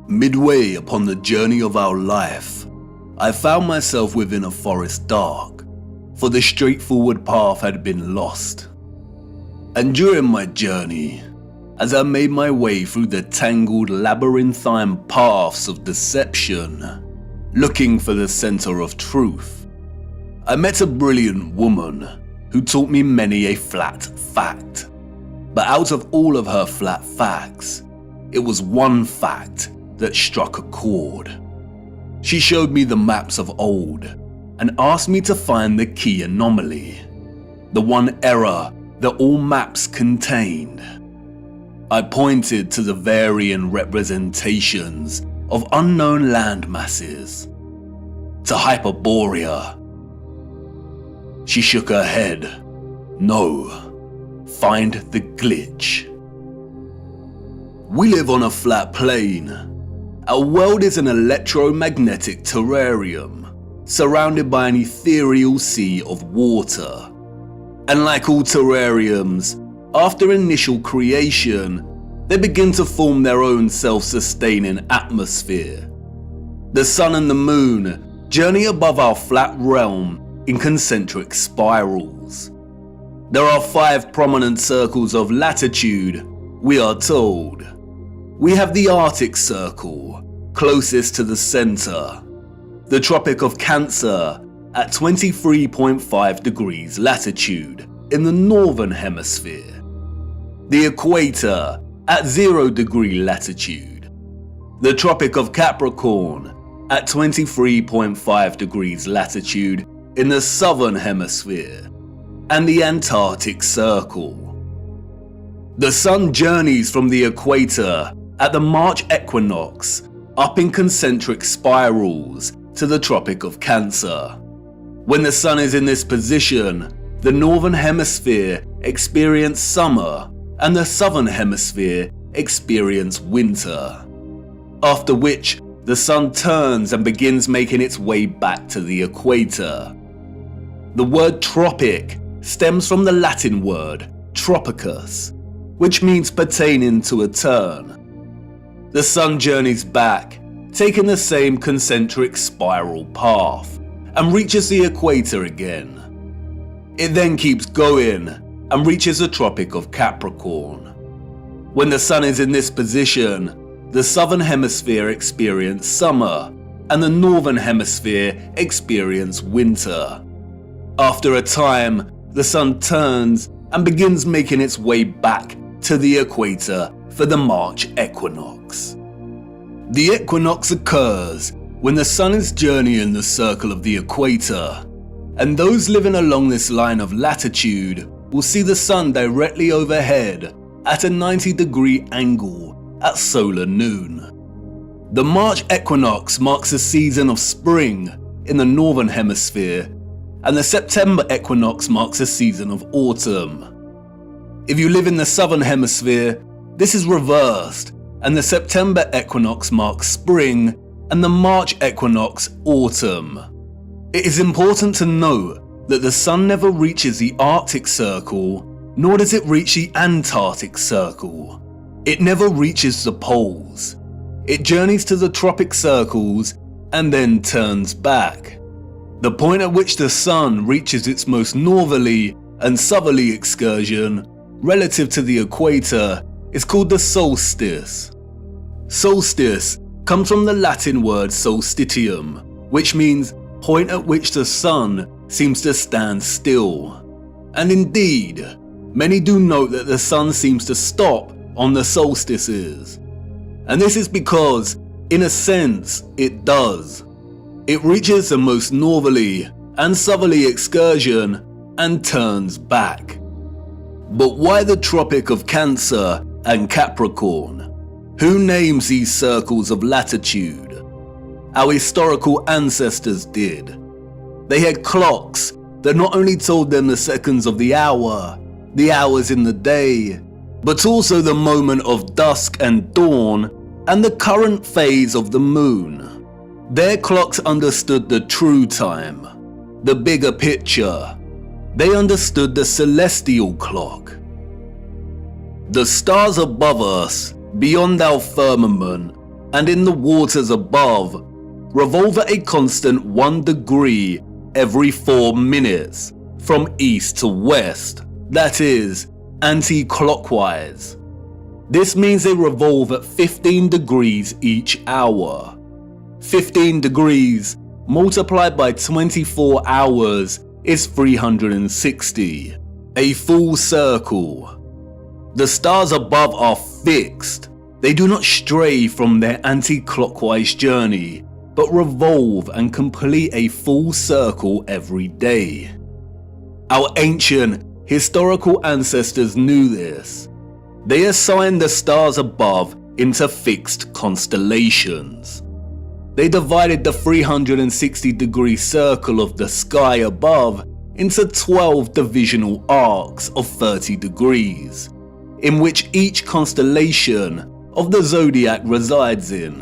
Midway upon the journey of our life, I found myself within a forest dark, for the straightforward path had been lost. And during my journey, as I made my way through the tangled labyrinthine paths of deception, looking for the center of truth, I met a brilliant woman who taught me many a flat fact. But out of all of her flat facts, it was one fact that struck a chord. She showed me the maps of old and asked me to find the key anomaly, the one error that all maps contained. I pointed to the varying representations of unknown land masses, to Hyperborea. She shook her head. No, find the glitch. We live on a flat plane. Our world is an electromagnetic terrarium, surrounded by an ethereal sea of water. And like all terrariums, after initial creation, they begin to form their own self-sustaining atmosphere. The sun and the moon journey above our flat realm in concentric spirals. There are 5 prominent circles of latitude, we are told. We have the Arctic Circle, closest to the center, the Tropic of Cancer at 23.5 degrees latitude in the northern hemisphere, the Equator at 0 degree latitude, the Tropic of Capricorn at 23.5 degrees latitude in the southern hemisphere, and the Antarctic Circle. The sun journeys from the equator at the March equinox up in concentric spirals to the Tropic of Cancer. When the sun is in this position, the northern hemisphere experiences summer and the southern hemisphere experiences winter. After which, the sun turns and begins making its way back to the equator. The word tropic stems from the Latin word tropicus, which means pertaining to a turn. The sun journeys back, taking the same concentric spiral path, and reaches the equator again. It then keeps going and reaches the Tropic of Capricorn. When the sun is in this position, the southern hemisphere experiences summer and the northern hemisphere experiences winter. After a time, the sun turns and begins making its way back to the equator for the March equinox. The equinox occurs when the sun is journeying the circle of the equator, and those living along this line of latitude will see the sun directly overhead at a 90-degree angle at solar noon. The March equinox marks a season of spring in the northern hemisphere, and the September equinox marks a season of autumn. If you live in the southern hemisphere, this is reversed, and the September equinox marks spring and the March equinox autumn. It is important to note that the sun never reaches the Arctic Circle, nor does it reach the Antarctic Circle. It never reaches the poles. It journeys to the tropic circles and then turns back. The point at which the sun reaches its most northerly and southerly excursion relative to the equator is called the solstice. Solstice comes from the Latin word solstitium, which means point at which the sun seems to stand still. And indeed, many do note that the sun seems to stop on the solstices. And this is because, in a sense, it does. It reaches the most northerly and southerly excursion and turns back. But why the Tropic of Cancer and Capricorn? Who names these circles of latitude? Our historical ancestors did. They had clocks that not only told them the seconds of the hour, the hours in the day, but also the moment of dusk and dawn and the current phase of the moon. Their clocks understood the true time, the bigger picture. They understood the celestial clock. The stars above us, beyond our firmament, and in the waters above revolve at a constant 1 degree every 4 minutes from east to west, that is, anti-clockwise. This means they revolve at 15 degrees each hour. 15 degrees multiplied by 24 hours is 360, a full circle. The stars above are fixed. They do not stray from their anti-clockwise journey, but revolve and complete a full circle every day. Our ancient, historical ancestors knew this. They assigned the stars above into fixed constellations. They divided the 360-degree circle of the sky above into 12 divisional arcs of 30 degrees, in which each constellation of the zodiac resides in.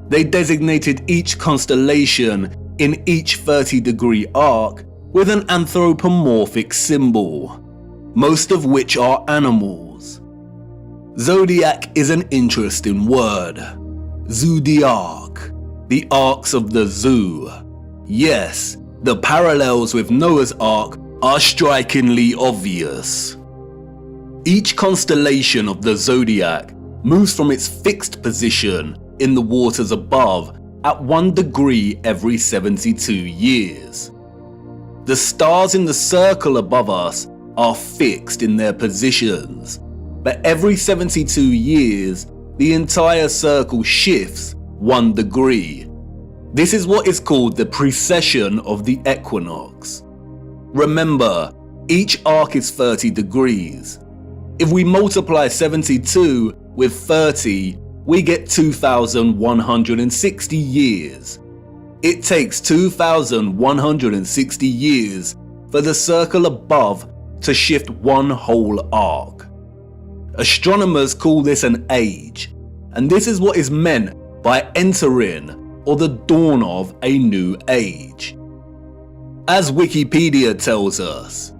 They designated each constellation in each 30-degree arc with an anthropomorphic symbol, most of which are animals. Zodiac is an interesting word. Zodiac, the arcs of the zoo. Yes, the parallels with Noah's Ark are strikingly obvious. Each constellation of the zodiac moves from its fixed position in the waters above at 1 degree every 72 years. The stars in the circle above us are fixed in their positions, but every 72 years the entire circle shifts 1 degree. This is what is called the precession of the equinox. Remember, each arc is 30 degrees. If we multiply 72 with 30, we get 2,160 years. It takes 2,160 years for the circle above to shift 1 whole arc. Astronomers call this an age, and this is what is meant by entering or the dawn of a new age. As Wikipedia tells us,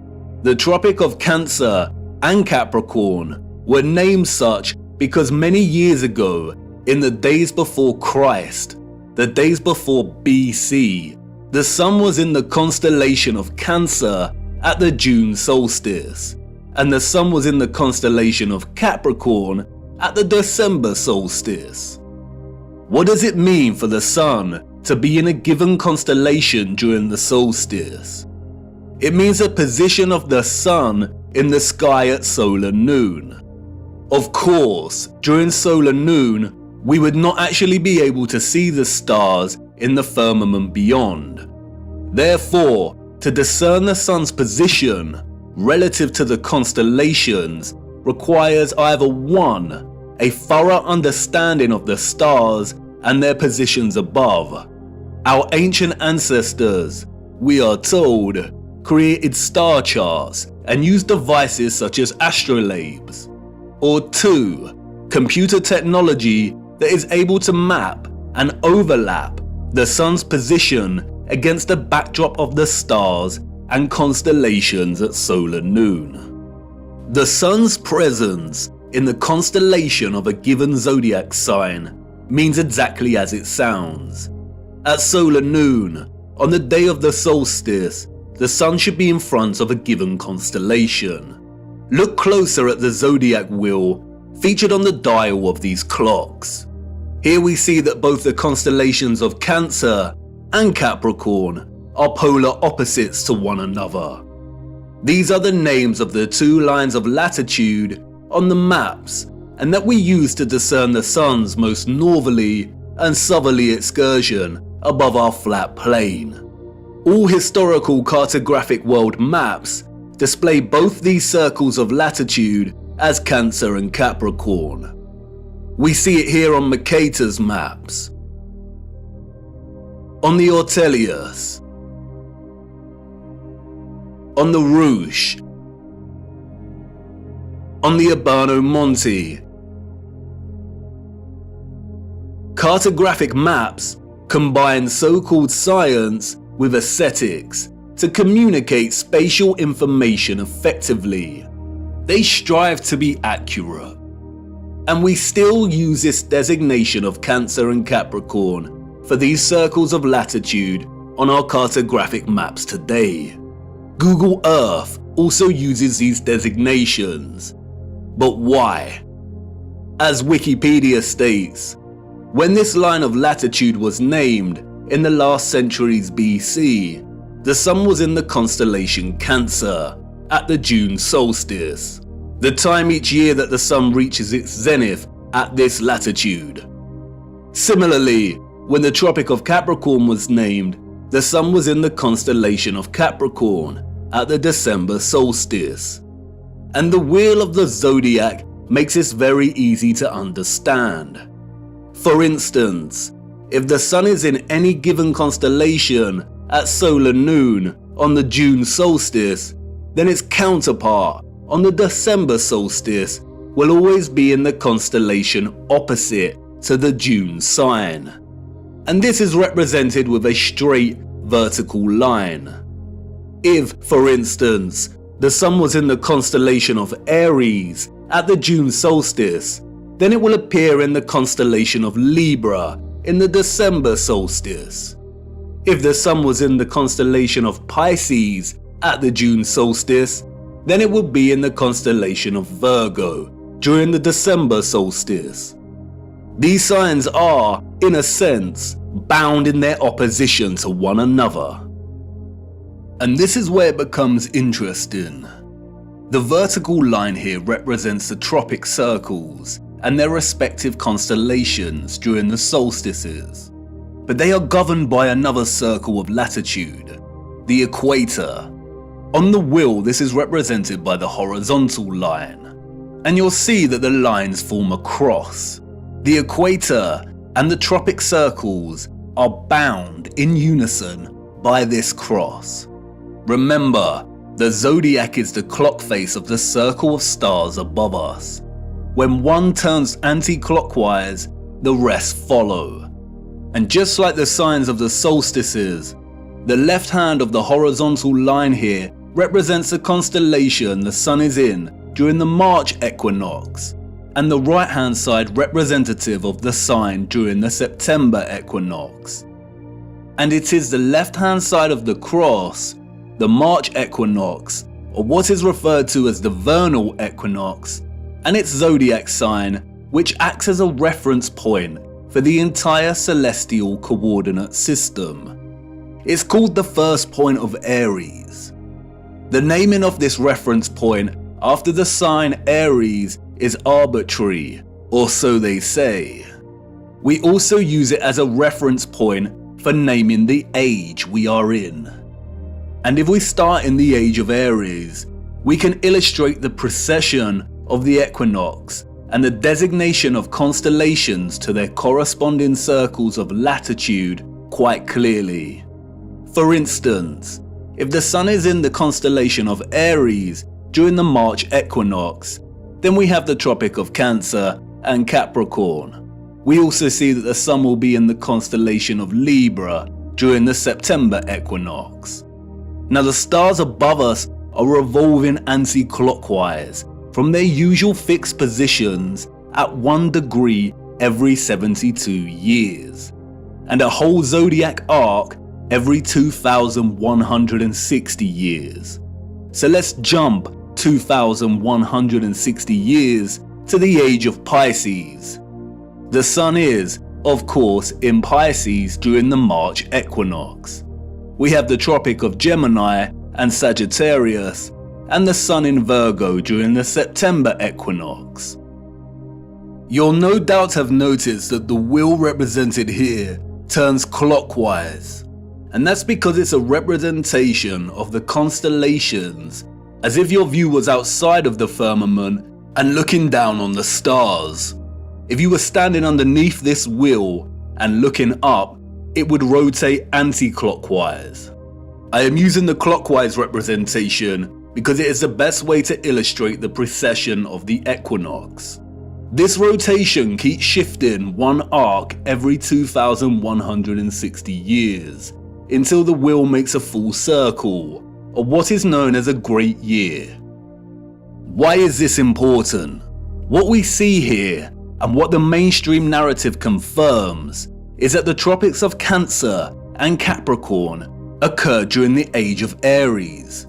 the Tropic of Cancer and Capricorn were named such because many years ago, in the days before Christ, the days before BC, the sun was in the constellation of Cancer at the June solstice, and the sun was in the constellation of Capricorn at the December solstice. What does it mean for the sun to be in a given constellation during the solstice? It means the position of the sun in the sky at solar noon. Of course, during solar noon, we would not actually be able to see the stars in the firmament beyond. Therefore, to discern the sun's position relative to the constellations requires either 1, a thorough understanding of the stars and their positions above. Our ancient ancestors, we are told, created star charts and used devices such as astrolabes. Or 2, computer technology that is able to map and overlap the sun's position against the backdrop of the stars and constellations at solar noon. The sun's presence in the constellation of a given zodiac sign means exactly as it sounds. At solar noon, on the day of the solstice, the sun should be in front of a given constellation. Look closer at the zodiac wheel featured on the dial of these clocks. Here we see that both the constellations of Cancer and Capricorn are polar opposites to one another. These are the names of the 2 lines of latitude on the maps, and that we use to discern the sun's most northerly and southerly excursion above our flat plane. All historical cartographic world maps display both these circles of latitude as Cancer and Capricorn. We see it here on Mercator's maps, on the Ortelius, on the Rouge, on the Urbano Monte. Cartographic maps combine so-called science with aesthetics to communicate spatial information effectively. They strive to be accurate. And we still use this designation of Cancer and Capricorn for these circles of latitude on our cartographic maps today. Google Earth also uses these designations. But why? As Wikipedia states, when this line of latitude was named in the last centuries BC, the sun was in the constellation Cancer at the June solstice, the time each year that the sun reaches its zenith at this latitude. Similarly, when the Tropic of Capricorn was named, the sun was in the constellation of Capricorn at the December solstice. And the wheel of the zodiac makes this very easy to understand. For instance, if the sun is in any given constellation at solar noon on the June solstice, then its counterpart on the December solstice will always be in the constellation opposite to the June sign. And this is represented with a straight vertical line. If, for instance, the sun was in the constellation of Aries at the June solstice, then it will appear in the constellation of Libra in the December solstice. If the sun was in the constellation of Pisces at the June solstice, then it will be in the constellation of Virgo during the December solstice. These signs are, in a sense, bound in their opposition to one another. And this is where it becomes interesting. The vertical line here represents the tropic circles and their respective constellations during the solstices. But they are governed by another circle of latitude, the equator. On the wheel, this is represented by the horizontal line. And you'll see that the lines form a cross. The equator and the tropic circles are bound in unison by this cross. Remember, the zodiac is the clock face of the circle of stars above us. When one turns anti-clockwise, the rest follow. And just like the signs of the solstices, the left hand of the horizontal line here represents the constellation the sun is in during the March equinox, and the right hand side representative of the sign during the September equinox. And it is the left hand side of the cross, the March equinox, or what is referred to as the vernal equinox, and its zodiac sign, which acts as a reference point for the entire celestial coordinate system. It's called the first point of Aries. The naming of this reference point after the sign Aries is arbitrary, or so they say. We also use it as a reference point for naming the age we are in. And if we start in the age of Aries, we can illustrate the precession of the equinox and the designation of constellations to their corresponding circles of latitude quite clearly. For instance, if the sun is in the constellation of Aries during the March equinox, then we have the Tropic of Cancer and Capricorn. We also see that the sun will be in the constellation of Libra during the September equinox. Now the stars above us are revolving anti-clockwise from their usual fixed positions at 1 degree every 72 years, and a whole zodiac arc every 2,160 years. So let's jump 2,160 years to the age of Pisces. The sun is, of course, in Pisces during the March equinox. We have the Tropic of Gemini and Sagittarius, and the sun in Virgo during the September equinox. You'll no doubt have noticed that the wheel represented here turns clockwise, and that's because it's a representation of the constellations, as if your view was outside of the firmament and looking down on the stars. If you were standing underneath this wheel and looking up, it would rotate anti-clockwise. I am using the clockwise representation because it is the best way to illustrate the precession of the equinox. This rotation keeps shifting one arc every 2,160 years until the wheel makes a full circle, or what is known as a great year. Why is this important? What we see here And what the mainstream narrative confirms is that the tropics of Cancer and Capricorn occurred during the age of Aries.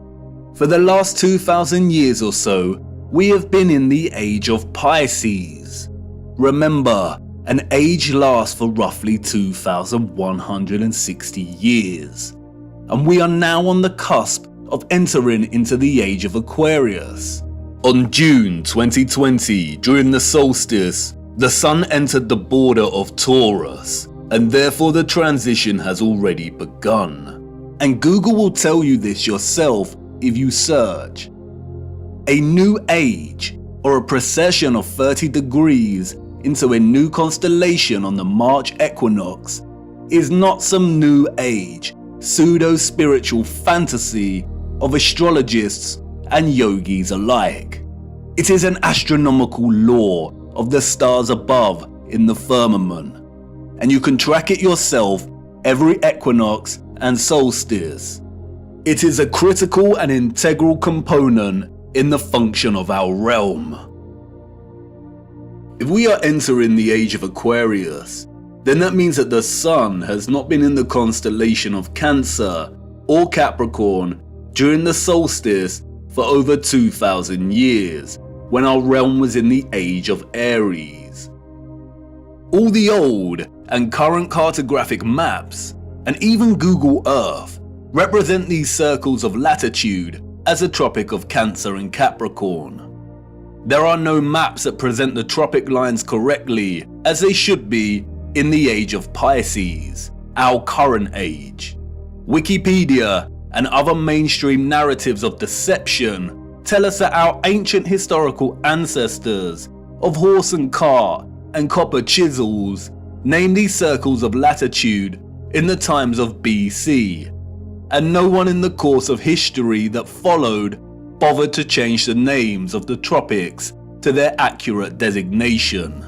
For the last 2,000 years or so, we have been in the age of Pisces. Remember, an age lasts for roughly 2,160 years. And we are now on the cusp of entering into the age of Aquarius. On June 2020, during the solstice, the sun entered the border of Taurus, and therefore the transition has already begun. And Google will tell you this yourself if you search. A new age, or a precession of 30 degrees into a new constellation on the March equinox, is not some new age, pseudo-spiritual fantasy of astrologists and yogis alike. It is an astronomical law of the stars above in the firmament, and you can track it yourself every equinox and solstice. It is a critical and integral component in the function of our realm. If we are entering the age of Aquarius, then that means that the sun has not been in the constellation of Cancer or Capricorn during the solstice for over 2,000 years, when our realm was in the age of Aries. All the old and current cartographic maps, and even Google Earth, represent these circles of latitude as the Tropic of Cancer and Capricorn. There are no maps that present the tropic lines correctly as they should be in the age of Pisces, our current age. Wikipedia and other mainstream narratives of deception tell us that our ancient historical ancestors of horse and cart and copper chisels named these circles of latitude in the times of BC, and no one in the course of history that followed bothered to change the names of the tropics to their accurate designation.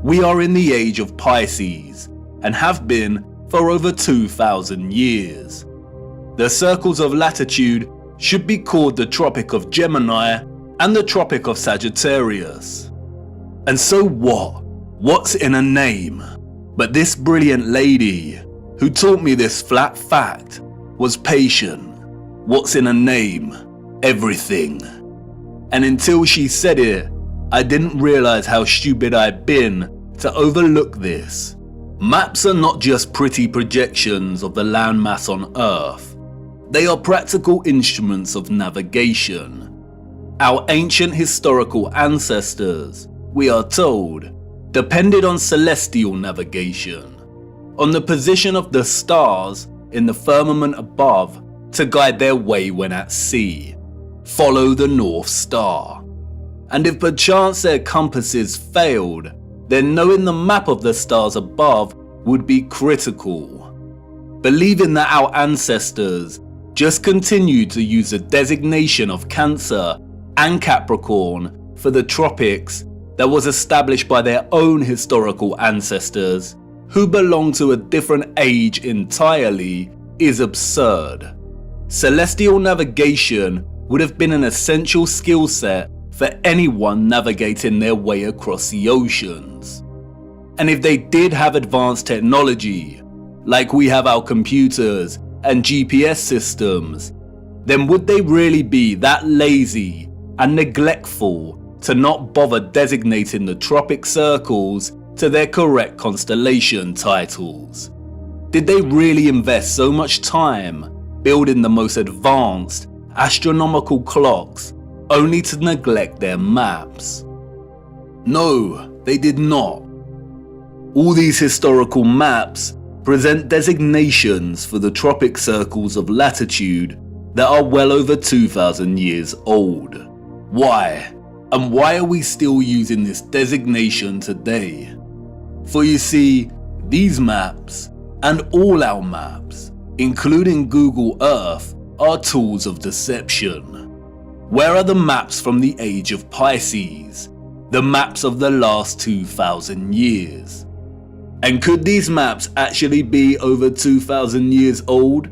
We are in the age of Pisces, and have been for over 2,000 years. The circles of latitude should be called the Tropic of Gemini and the Tropic of Sagittarius. And so what? What's in a name? But this brilliant lady, who taught me this flat fact, was patient. What's in a name? Everything. And until she said it, I didn't realize how stupid I'd been to overlook this. Maps are not just pretty projections of the landmass on Earth. They are practical instruments of navigation. Our ancient historical ancestors, we are told, depended on celestial navigation, on the position of the stars in the firmament above to guide their way when at sea. Follow the North Star. And if perchance their compasses failed, then knowing the map of the stars above would be critical. Believing that our ancestors just continued to use the designation of Cancer and Capricorn for the tropics that was established by their own historical ancestors, who belong to a different age entirely, is absurd. Celestial navigation would have been an essential skill set for anyone navigating their way across the oceans. And if they did have advanced technology, like we have our computers and GPS systems, then would they really be that lazy and neglectful to not bother designating the tropic circles to their correct constellation titles? Did they really invest so much time building the most advanced astronomical clocks only to neglect their maps? No, they did not. All these historical maps present designations for the tropic circles of latitude that are well over 2,000 years old. Why? And why are we still using this designation today? For you see, these maps, and all our maps, including Google Earth, are tools of deception. Where are the maps from the age of Pisces? The maps of the last 2,000 years? And could these maps actually be over 2,000 years old?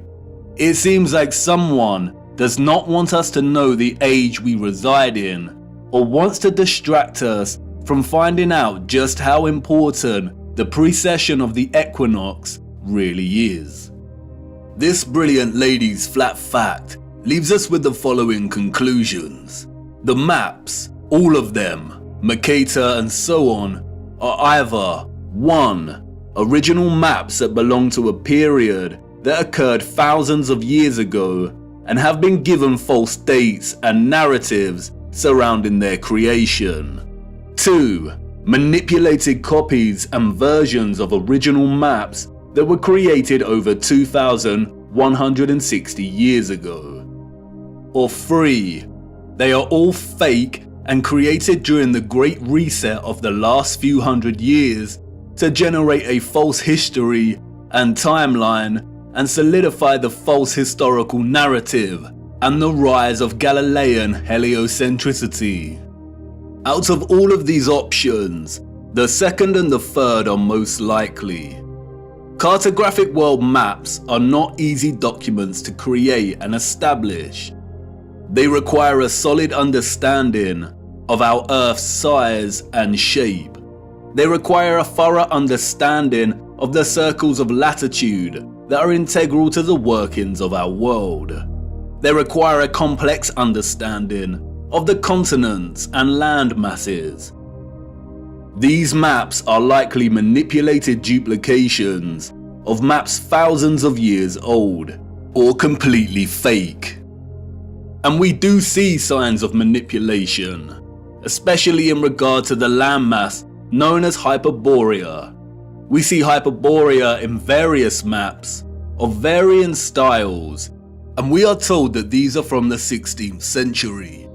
It seems like someone does not want us to know the age we reside in, or wants to distract us from finding out just how important the precession of the equinox really is. This brilliant lady's flat fact leaves us with the following conclusions. The maps, all of them, Mercator and so on, are either 1. Original maps that belong to a period that occurred thousands of years ago and have been given false dates and narratives surrounding their creation. 2. Manipulated copies and versions of original maps that were created over 2,160 years ago. Or 3. They are all fake and created during the Great Reset of the last few hundred years to generate a false history and timeline and solidify the false historical narrative and the rise of Galilean heliocentricity. Out of all of these options, the second and the third are most likely. Cartographic world maps are not easy documents to create and establish. They require a solid understanding of our Earth's size and shape. They require a thorough understanding of the circles of latitude that are integral to the workings of our world. They require a complex understanding of the continents and land masses. These maps are likely manipulated duplications of maps thousands of years old, or completely fake. And we do see signs of manipulation, especially in regard to the landmass known as Hyperborea. We see Hyperborea in various maps of varying styles, and we are told that these are from the 16th century.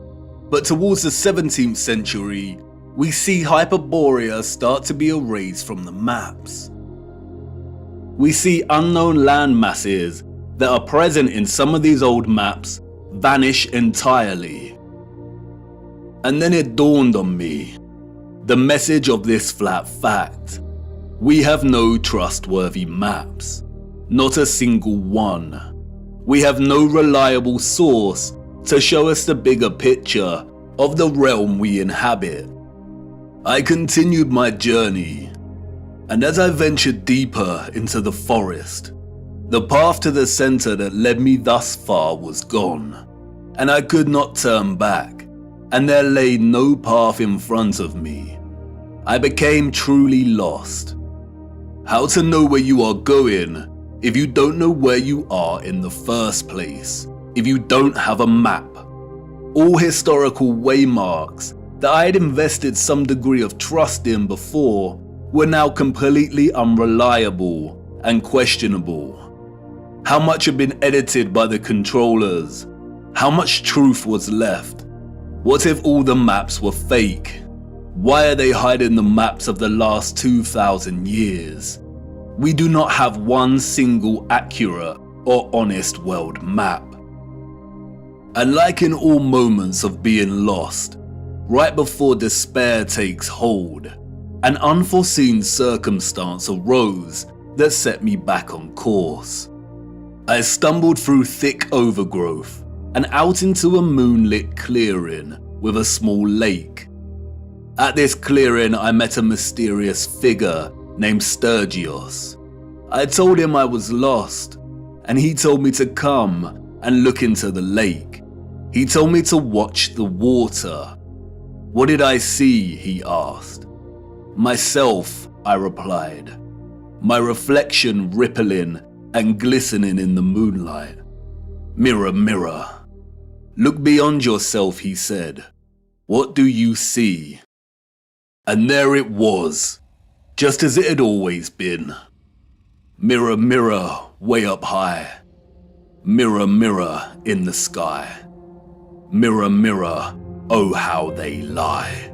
But towards the 17th century, we see Hyperborea start to be erased from the maps. We see unknown land masses that are present in some of these old maps vanish entirely. And then it dawned on me, the message of this flat fact. We have no trustworthy maps, not a single one. We have no reliable source to show us the bigger picture of the realm we inhabit. I continued my journey, and as I ventured deeper into the forest, the path to the center that led me thus far was gone, and I could not turn back, and there lay no path in front of me. I became truly lost. How to know where you are going if you don't know where you are in the first place, if you don't have a map? All historical waymarks that I had invested some degree of trust in before were now completely unreliable and questionable. How much had been edited by the controllers? How much truth was left? What if all the maps were fake? Why are they hiding the maps of the last 2,000 years? We do not have one single accurate or honest world map. And like in all moments of being lost, right before despair takes hold, an unforeseen circumstance arose that set me back on course. I stumbled through thick overgrowth and out into a moonlit clearing with a small lake. At this clearing, I met a mysterious figure named Sturgios. I told him I was lost, and he told me to come and look into the lake. He told me to watch the water. What did I see? He asked. Myself, I replied. My reflection rippling and glistening in the moonlight. Mirror, mirror. Look beyond yourself, he said. What do you see? And there it was, just as it had always been. Mirror, mirror, way up high. Mirror, mirror in the sky. Mirror, mirror, oh how they lie.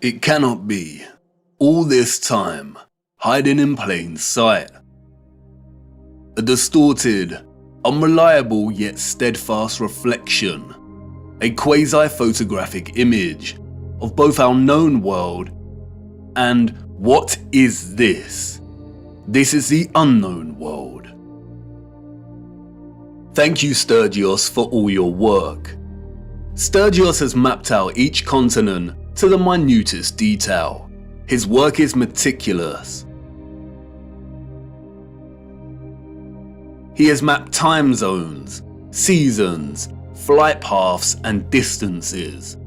It cannot be. All this time, hiding in plain sight. A distorted, unreliable yet steadfast reflection. A quasi-photographic image of both our known world and what is this? This is the unknown world. Thank you, Sturgios, for all your work. Sturgios has mapped out each continent to the minutest detail. His work is meticulous. He has mapped time zones, seasons, flight paths and distances.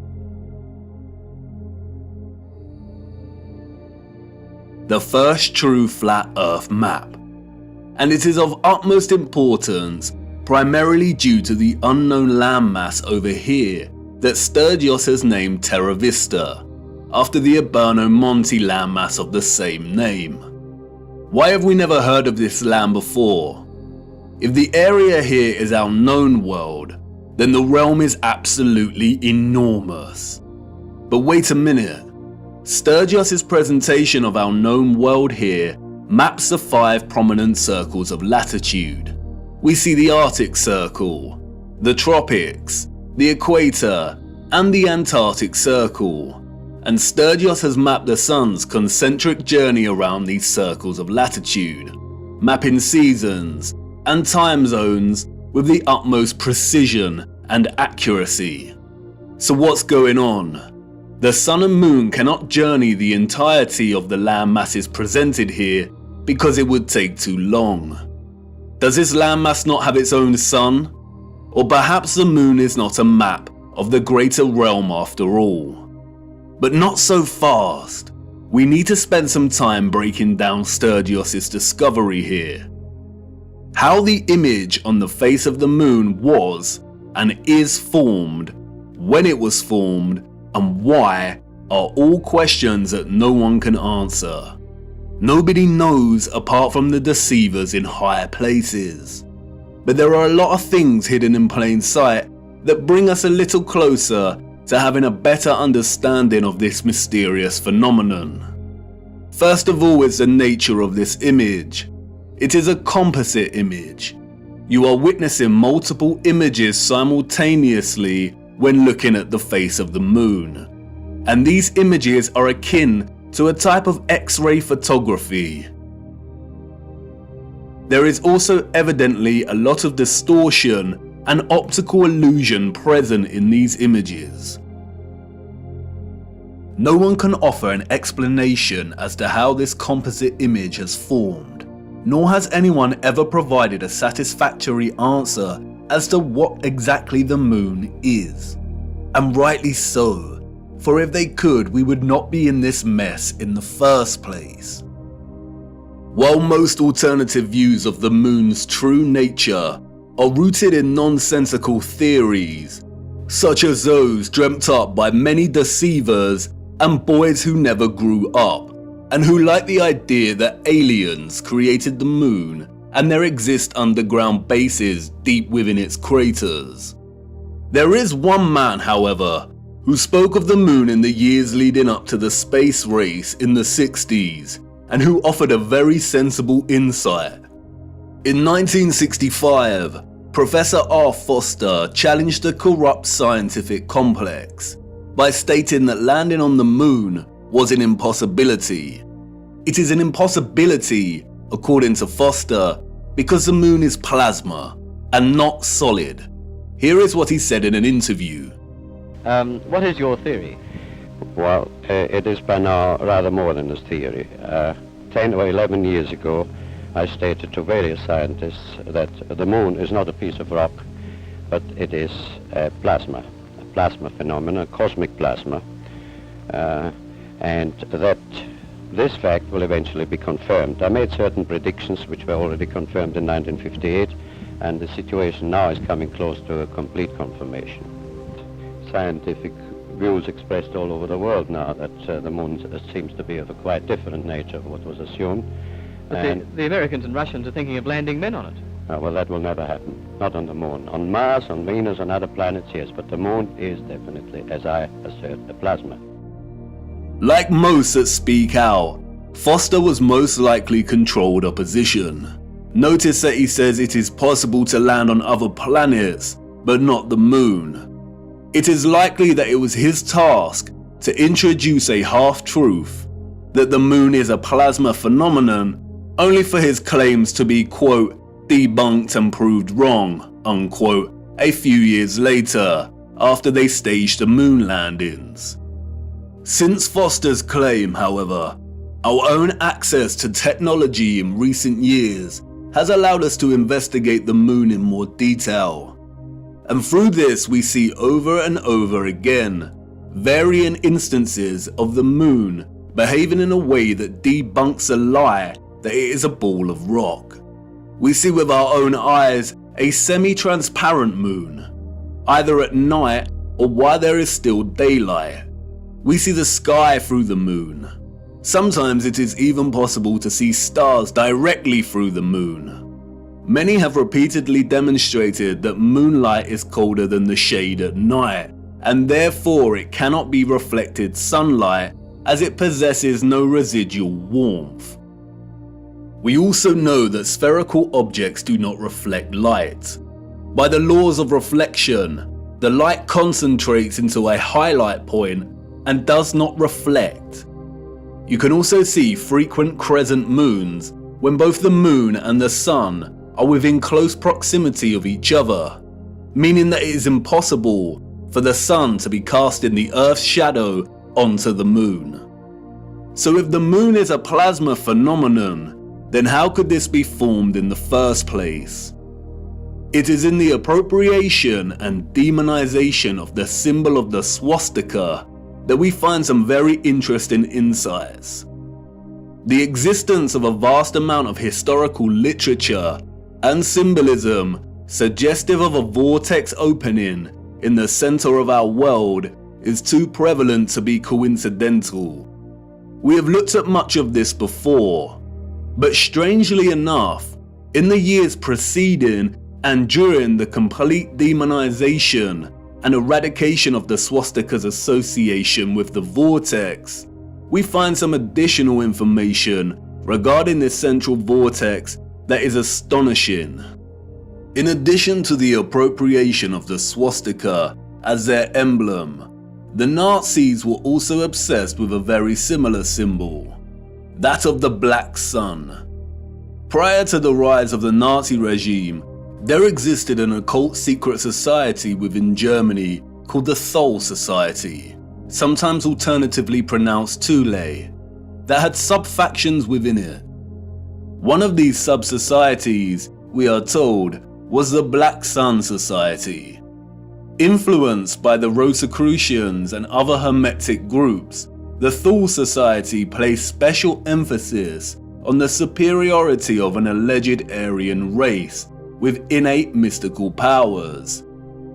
The first true flat Earth map. And it is of utmost importance primarily due to the unknown landmass over here that Sturgios has named Terra Vista, after the Aberno Monte landmass of the same name. Why have we never heard of this land before? If the area here is our known world, then the realm is absolutely enormous. But wait a minute. Sturgios' presentation of our known world here maps the 5 prominent circles of latitude. We see the Arctic Circle, the Tropics, the Equator, and the Antarctic Circle. And Sturgios has mapped the Sun's concentric journey around these circles of latitude, mapping seasons and time zones with the utmost precision and accuracy. So what's going on? The Sun and Moon cannot journey the entirety of the land masses presented here because it would take too long. Does this landmass not have its own sun? Or perhaps the Moon is not a map of the greater realm after all. But not so fast. We need to spend some time breaking down Sturgios' discovery here. How the image on the face of the Moon was and is formed, when it was formed, and why are all questions that no one can answer. Nobody knows apart from the deceivers in higher places. But there are a lot of things hidden in plain sight that bring us a little closer to having a better understanding of this mysterious phenomenon. First of all is the nature of this image. It is a composite image. You are witnessing multiple images simultaneously when looking at the face of the Moon. And these images are akin to a type of X-ray photography. There is also evidently a lot of distortion and optical illusion present in these images. No one can offer an explanation as to how this composite image has formed, nor has anyone ever provided a satisfactory answer as to what exactly the Moon is. And rightly so, for if they could, we would not be in this mess in the first place. While most alternative views of the Moon's true nature are rooted in nonsensical theories, such as those dreamt up by many deceivers and boys who never grew up, and who like the idea that aliens created the Moon and there exist underground bases deep within its craters. There is one man, however, who spoke of the Moon in the years leading up to the space race in the 60s, and who offered a very sensible insight. In 1965, Professor R. Foster challenged the corrupt scientific complex by stating that landing on the Moon was an impossibility. It is an impossibility, according to Foster, because the Moon is plasma and not solid. Here is what he said in an interview. What is your theory? Well, it is by now rather more than a theory. 10 or 11 years ago, I stated to various scientists that the Moon is not a piece of rock, but it is a plasma phenomenon, a cosmic plasma, and that this fact will eventually be confirmed. I made certain predictions which were already confirmed in 1958, and the situation now is coming close to a complete confirmation. Scientific views expressed all over the world now that the Moon seems to be of a quite different nature of what was assumed. But the Americans and Russians are thinking of landing men on it. Well, that will never happen. Not on the Moon. On Mars, on Venus, on other planets, yes, but the Moon is definitely, as I assert, a plasma. Like most that speak out, Foster was most likely controlled opposition. Notice that he says it is possible to land on other planets, but not the moon. It is likely that it was his task to introduce a half-truth, that the moon is a plasma phenomenon, only for his claims to be, quote, debunked and proved wrong, unquote, a few years later, after they staged the moon landings. Since Foster's claim, however, our own access to technology in recent years has allowed us to investigate the moon in more detail. And through this we see over and over again varying instances of the moon behaving in a way that debunks a lie that it is a ball of rock. We see with our own eyes a semi-transparent moon, either at night or while there is still daylight. We see the sky through the moon. Sometimes it is even possible to see stars directly through the moon. Many have repeatedly demonstrated that moonlight is colder than the shade at night, and therefore it cannot be reflected sunlight as it possesses no residual warmth. We also know that spherical objects do not reflect light. By the laws of reflection, the light concentrates into a highlight point and does not reflect. You can also see frequent crescent moons when both the moon and the sun are within close proximity of each other, meaning that it is impossible for the sun to be casting the Earth's shadow onto the moon. So if the moon is a plasma phenomenon, then how could this be formed in the first place? It is in the appropriation and demonization of the symbol of the swastika that we find some very interesting insights. The existence of a vast amount of historical literature and symbolism suggestive of a vortex opening in the center of our world is too prevalent to be coincidental. We have looked at much of this before, but strangely enough, in the years preceding and during the complete demonization and eradication of the swastika's association with the vortex, we find some additional information regarding this central vortex that is astonishing. In addition to the appropriation of the swastika as their emblem, the Nazis were also obsessed with a very similar symbol, that of the Black Sun. Prior to the rise of the Nazi regime, there existed an occult secret society within Germany called the Thule Society, sometimes alternatively pronounced Thule, that had sub-factions within it. One of these sub-societies, we are told, was the Black Sun Society. Influenced by the Rosicrucians and other Hermetic groups, the Thule Society placed special emphasis on the superiority of an alleged Aryan race with innate mystical powers.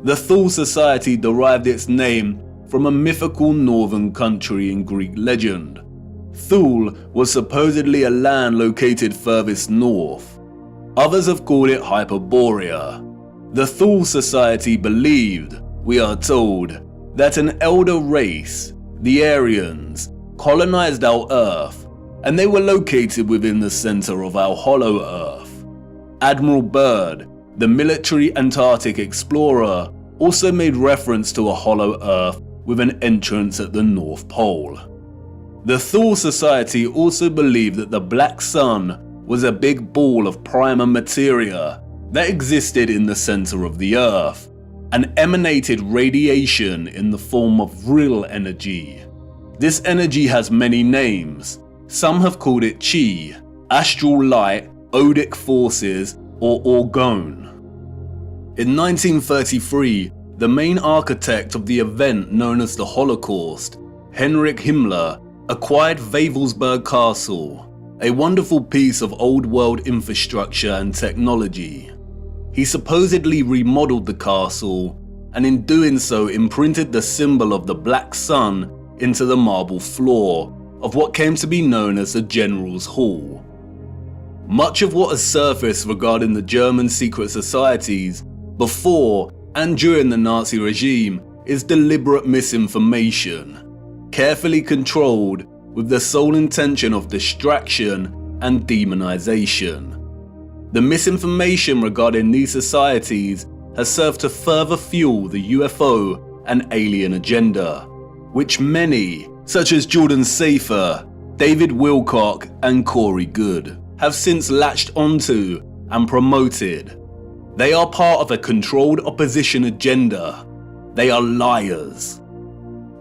The Thule Society derived its name from a mythical northern country in Greek legend. Thule was supposedly a land located furthest north. Others have called it Hyperborea. The Thule Society believed, we are told, that an elder race, the Aryans, colonized our Earth, and they were located within the center of our hollow Earth. Admiral Byrd, the military Antarctic explorer, also made reference to a hollow Earth with an entrance at the North Pole. The Thule Society also believed that the Black Sun was a big ball of primer materia that existed in the center of the Earth and emanated radiation in the form of real energy. This energy has many names. Some have called it Chi, astral light, odic forces, or orgone. In 1933, the main architect of the event known as the Holocaust, Heinrich Himmler, acquired Wewelsburg Castle, a wonderful piece of old world infrastructure and technology. He supposedly remodeled the castle, and in doing so imprinted the symbol of the Black Sun into the marble floor of what came to be known as the General's Hall. Much of what has surfaced regarding the German secret societies before and during the Nazi regime is deliberate misinformation. carefully controlled with the sole intention of distraction and demonization. The misinformation regarding these societies has served to further fuel the UFO and alien agenda, which many, such as Jordan Safer, David Wilcock and Corey Goode, have since latched onto and promoted. They are part of a controlled opposition agenda. They are liars.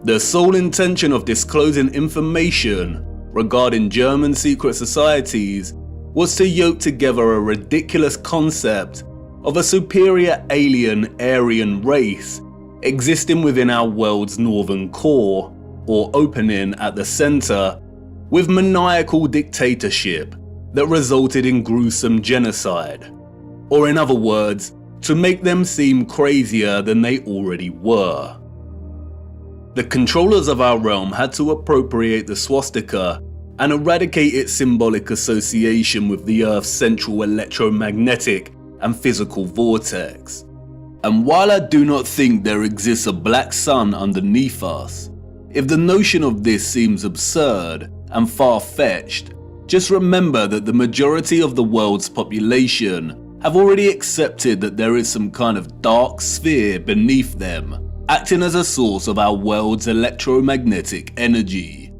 The sole intention of disclosing information regarding German secret societies was to yoke together a ridiculous concept of a superior alien Aryan race existing within our world's northern core, or opening at the center, with maniacal dictatorship that resulted in gruesome genocide. Or in other words, to make them seem crazier than they already were. The controllers of our realm had to appropriate the swastika and eradicate its symbolic association with the Earth's central electromagnetic and physical vortex. And while I do not think there exists a black sun underneath us, if the notion of this seems absurd and far-fetched, just remember that the majority of the world's population have already accepted that there is some kind of dark sphere beneath them, acting as a source of our world's electromagnetic energy.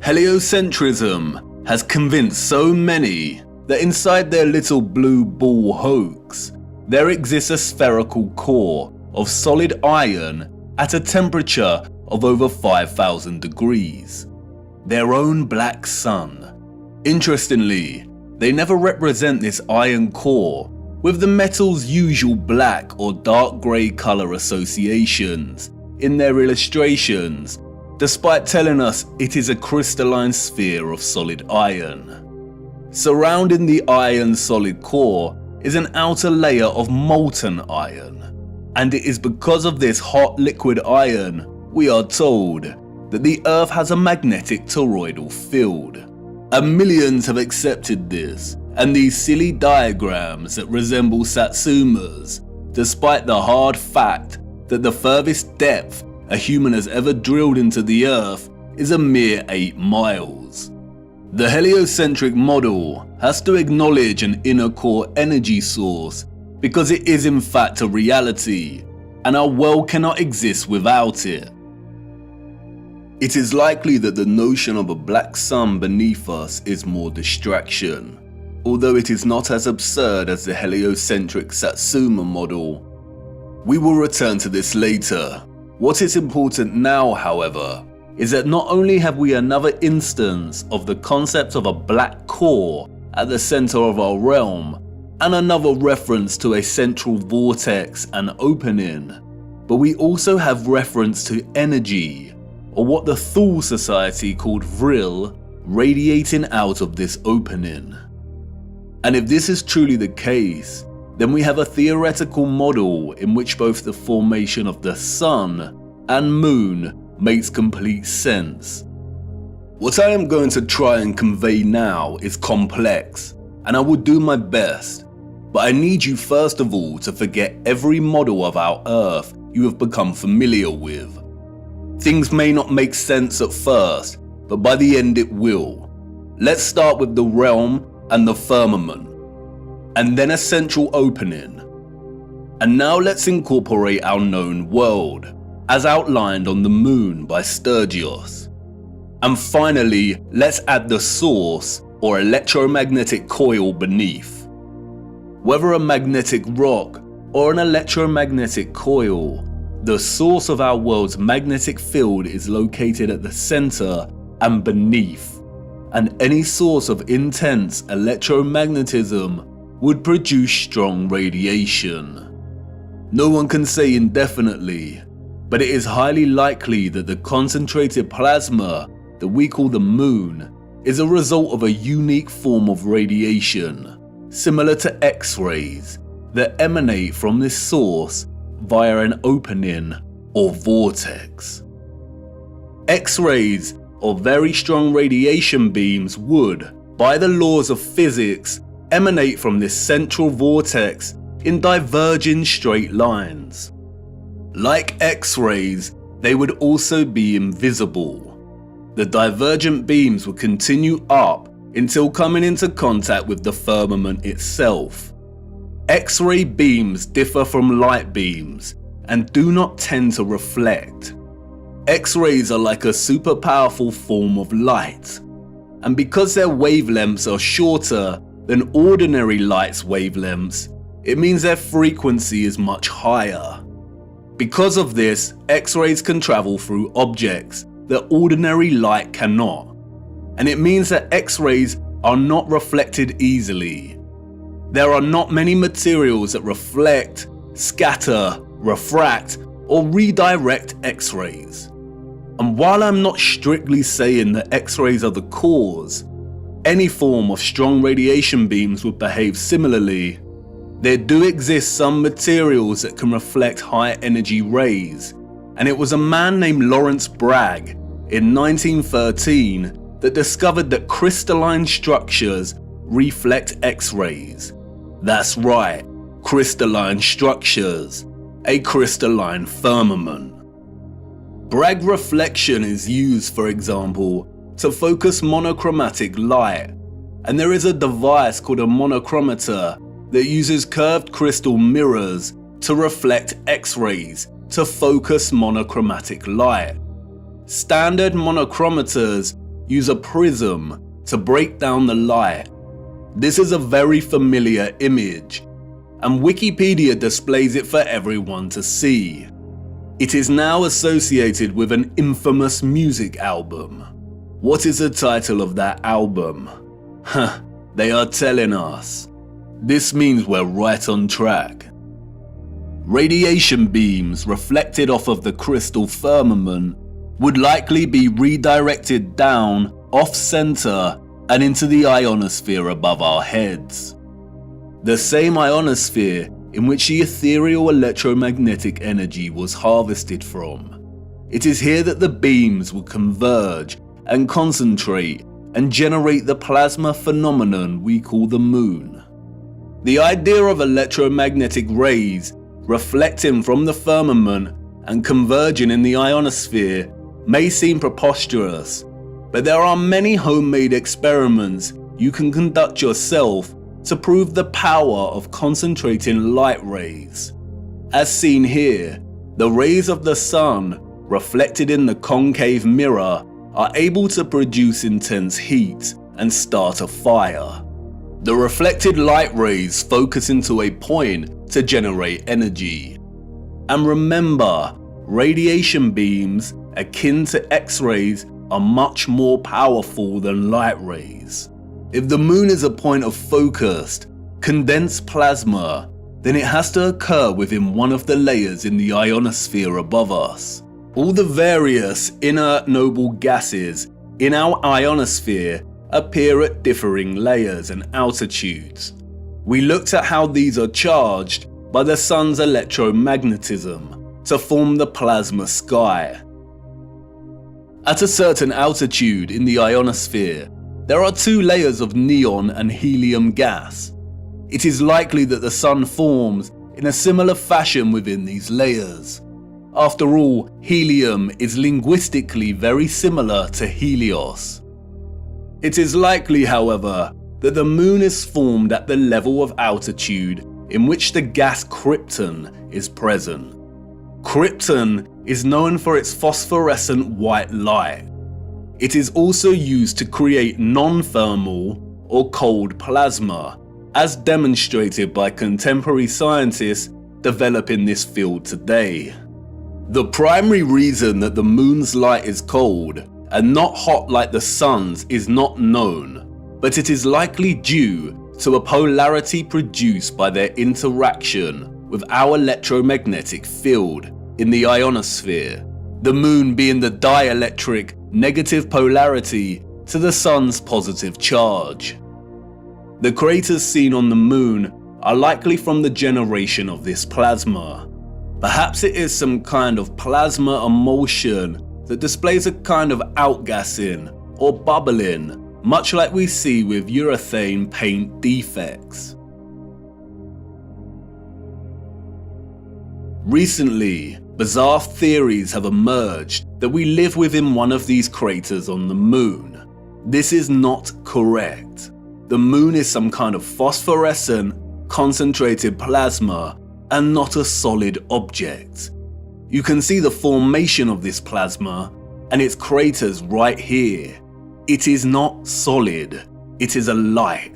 Heliocentrism has convinced so many that inside their little blue ball hoax, there exists a spherical core of solid iron at a temperature of over 5,000 degrees. Their own black sun. Interestingly, they never represent this iron core with the metal's usual black or dark grey colour associations in their illustrations, despite telling us it is a crystalline sphere of solid iron. Surrounding the iron solid core is an outer layer of molten iron, and it is because of this hot liquid iron, we are told, that the Earth has a magnetic toroidal field. And millions have accepted this, and these silly diagrams that resemble Satsumas, despite the hard fact that the furthest depth a human has ever drilled into the Earth is a mere 8 miles. The heliocentric model has to acknowledge an inner core energy source because it is in fact a reality, and our world cannot exist without it. It is likely that the notion of a black sun beneath us is more distraction, although it is not as absurd as the heliocentric Satsuma model. We will return to this later. What is important now, however, is that not only have we another instance of the concept of a black core at the center of our realm, and another reference to a central vortex and opening, but we also have reference to energy, or what the Thule Society called Vril, radiating out of this opening. And if this is truly the case, then we have a theoretical model in which both the formation of the sun and moon makes complete sense. What I am going to try and convey now is complex, and I will do my best, but I need you first of all to forget every model of our Earth you have become familiar with. Things may not make sense at first, but by the end it will. Let's start with the realm and the firmament, and then a central opening. And now let's incorporate our known world, as outlined on the moon by Sturgios. And finally, let's add the source, or electromagnetic coil beneath. Whether a magnetic rock or an electromagnetic coil, the source of our world's magnetic field is located at the center and beneath, and any source of intense electromagnetism would produce strong radiation. No one can say indefinitely, but it is highly likely that the concentrated plasma that we call the moon is a result of a unique form of radiation, similar to X-rays, that emanate from this source via an opening or vortex. X-rays, or very strong radiation beams, would, by the laws of physics, emanate from this central vortex in diverging straight lines. Like X-rays, they would also be invisible. The divergent beams would continue up until coming into contact with the firmament itself. X-ray beams differ from light beams and do not tend to reflect. X-rays are like a super powerful form of light, and because their wavelengths are shorter than ordinary light's wavelengths, it means their frequency is much higher. Because of this, X-rays can travel through objects that ordinary light cannot, and it means that X-rays are not reflected easily. There are not many materials that reflect, scatter, refract, or redirect X-rays. And while I'm not strictly saying that X-rays are the cause, any form of strong radiation beams would behave similarly. There do exist some materials that can reflect high energy rays, and it was a man named Lawrence Bragg in 1913 that discovered that crystalline structures reflect X-rays. That's right, crystalline structures, a crystalline firmament. Bragg reflection is used, for example, to focus monochromatic light, and there is a device called a monochromator that uses curved crystal mirrors to reflect X-rays to focus monochromatic light. Standard monochromators use a prism to break down the light. This is a very familiar image, and Wikipedia displays it for everyone to see. It is now associated with an infamous music album. What is the title of that album? They are telling us. This means we're right on track. Radiation beams reflected off of the crystal firmament would likely be redirected down, off-center, and into the ionosphere above our heads. The same ionosphere in which the ethereal electromagnetic energy was harvested from. It is here that the beams will converge and concentrate and generate the plasma phenomenon we call the moon. The idea of electromagnetic rays reflecting from the firmament and converging in the ionosphere may seem preposterous, but there are many homemade experiments you can conduct yourself to prove the power of concentrating light rays. As seen here, the rays of the sun reflected in the concave mirror are able to produce intense heat and start a fire. The reflected light rays focus into a point to generate energy. And remember, radiation beams akin to X-rays are much more powerful than light rays. If the moon is a point of focused, condensed plasma, then it has to occur within one of the layers in the ionosphere above us. All the various inert noble gases in our ionosphere appear at differing layers and altitudes. We looked at how these are charged by the sun's electromagnetism to form the plasma sky. At a certain altitude in the ionosphere, there are two layers of neon and helium gas. It is likely that the sun forms in a similar fashion within these layers. After all, helium is linguistically very similar to Helios. It is likely, however, that the moon is formed at the level of altitude in which the gas krypton is present. Krypton is known for its phosphorescent white light. It is also used to create non-thermal or cold plasma, as demonstrated by contemporary scientists developing this field today. The primary reason that the moon's light is cold and not hot like the sun's is not known, but it is likely due to a polarity produced by their interaction with our electromagnetic field in the ionosphere, the moon being the dielectric negative polarity to the sun's positive charge. The craters seen on the moon are likely from the generation of this plasma. Perhaps it is some kind of plasma emulsion that displays a kind of outgassing or bubbling, much like we see with urethane paint defects. Recently, Bizarre theories have emerged that we live within one of these craters on the moon. This is not correct. The moon is some kind of phosphorescent, concentrated plasma and not a solid object. You can see the formation of this plasma and its craters right here. It is not solid, it is a light.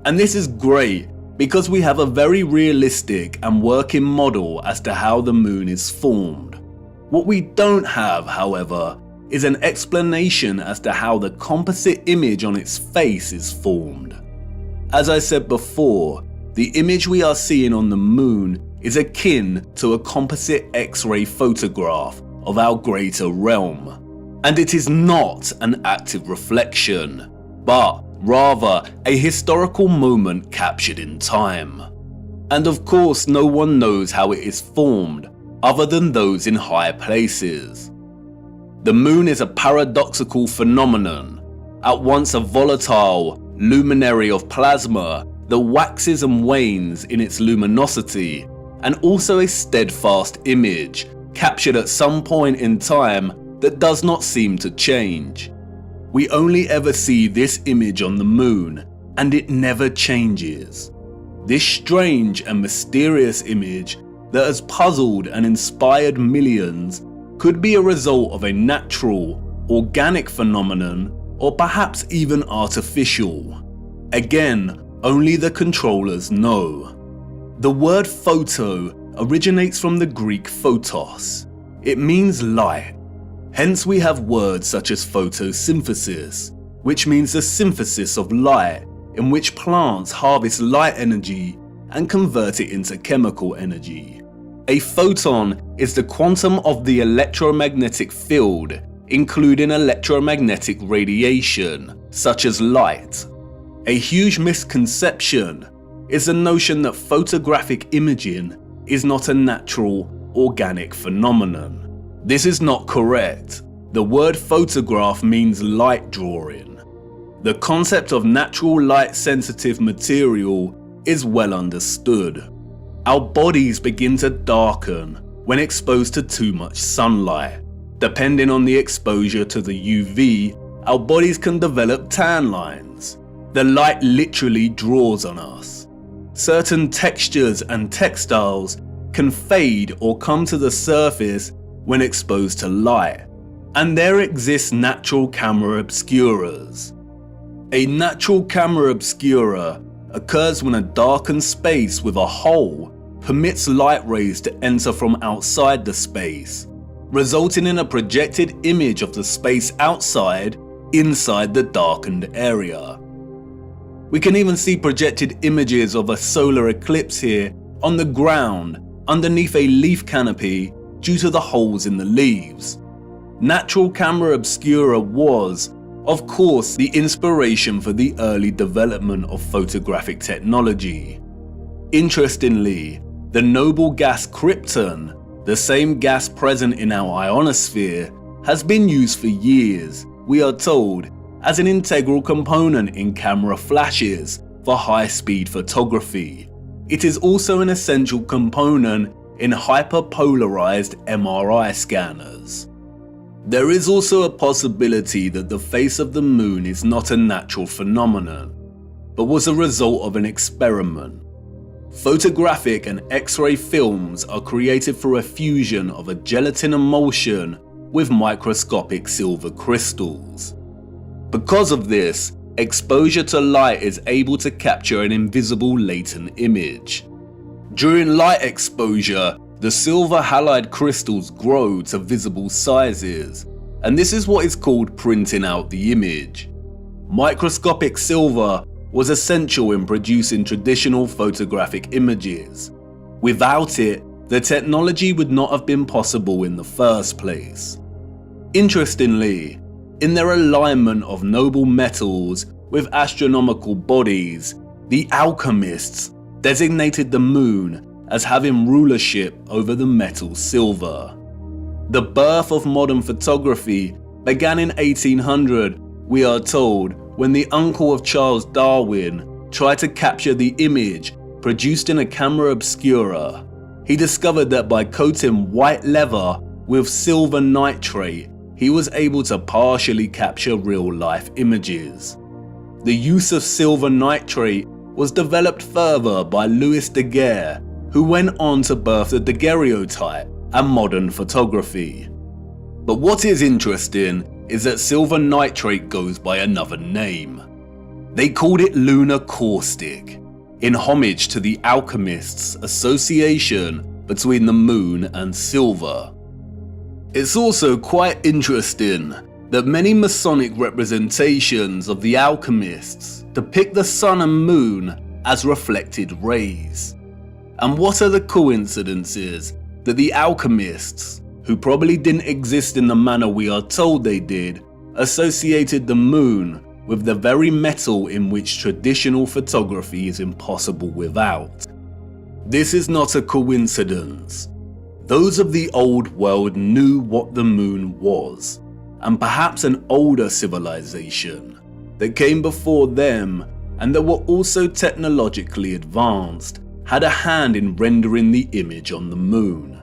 And this is great because we have a very realistic and working model as to how the moon is formed. What we don't have, however, is an explanation as to how the composite image on its face is formed. As I said before, the image we are seeing on the moon is akin to a composite X-ray photograph of our greater realm. And it is not an active reflection, but rather a historical moment captured in time. And of course, no one knows how it is formed other than those in high places. The moon is a paradoxical phenomenon, at once a volatile luminary of plasma that waxes and wanes in its luminosity, and also a steadfast image captured at some point in time that does not seem to change. We only ever see this image on the moon, and it never changes. This strange and mysterious image that has puzzled and inspired millions could be a result of a natural, organic phenomenon, or perhaps even artificial. Again, only the controllers know. The word photo originates from the Greek photos. It means light. Hence we have words such as photosynthesis, which means the synthesis of light, in which plants harvest light energy and convert it into chemical energy. A photon is the quantum of the electromagnetic field, including electromagnetic radiation, such as light. A huge misconception is the notion that photographic imaging is not a natural, organic phenomenon. This is not correct. The word photograph means light drawing. The concept of natural light-sensitive material is well understood. Our bodies begin to darken when exposed to too much sunlight. Depending on the exposure to the UV, our bodies can develop tan lines. The light literally draws on us. Certain textures and textiles can fade or come to the surface when exposed to light, and there exists natural camera obscuras. A natural camera obscura occurs when a darkened space with a hole permits light rays to enter from outside the space, resulting in a projected image of the space outside inside the darkened area. We can even see projected images of a solar eclipse here on the ground underneath a leaf canopy due to the holes in the leaves. Natural camera obscura was, of course, the inspiration for the early development of photographic technology. Interestingly, the noble gas krypton, the same gas present in our ionosphere, has been used for years, we are told, as an integral component in camera flashes for high-speed photography. It is also an essential component in hyperpolarized MRI scanners. There is also a possibility that the face of the moon is not a natural phenomenon, but was a result of an experiment. Photographic and X-ray films are created through a fusion of a gelatin emulsion with microscopic silver crystals. Because of this, exposure to light is able to capture an invisible latent image. During light exposure, the silver halide crystals grow to visible sizes, and this is what is called printing out the image. Microscopic silver was essential in producing traditional photographic images. Without it, the technology would not have been possible in the first place. Interestingly, in their alignment of noble metals with astronomical bodies, the alchemists designated the moon as having rulership over the metal silver. The birth of modern photography began in 1800, we are told, when the uncle of Charles Darwin tried to capture the image produced in a camera obscura. he discovered that by coating white leather with silver nitrate, he was able to partially capture real-life images. The use of silver nitrate was developed further by Louis Daguerre, who went on to birth the daguerreotype and modern photography. But what is interesting is that silver nitrate goes by another name. They called it lunar caustic, in homage to the alchemists' association between the moon and silver. It's also quite interesting that many Masonic representations of the alchemists depict the sun and moon as reflected rays. And what are the coincidences that the alchemists, who probably didn't exist in the manner we are told they did, associated the moon with the very metal in which traditional photography is impossible without? This is not a coincidence. Those of the old world knew what the moon was, and perhaps an older civilization that came before them and that were also technologically advanced had a hand in rendering the image on the moon.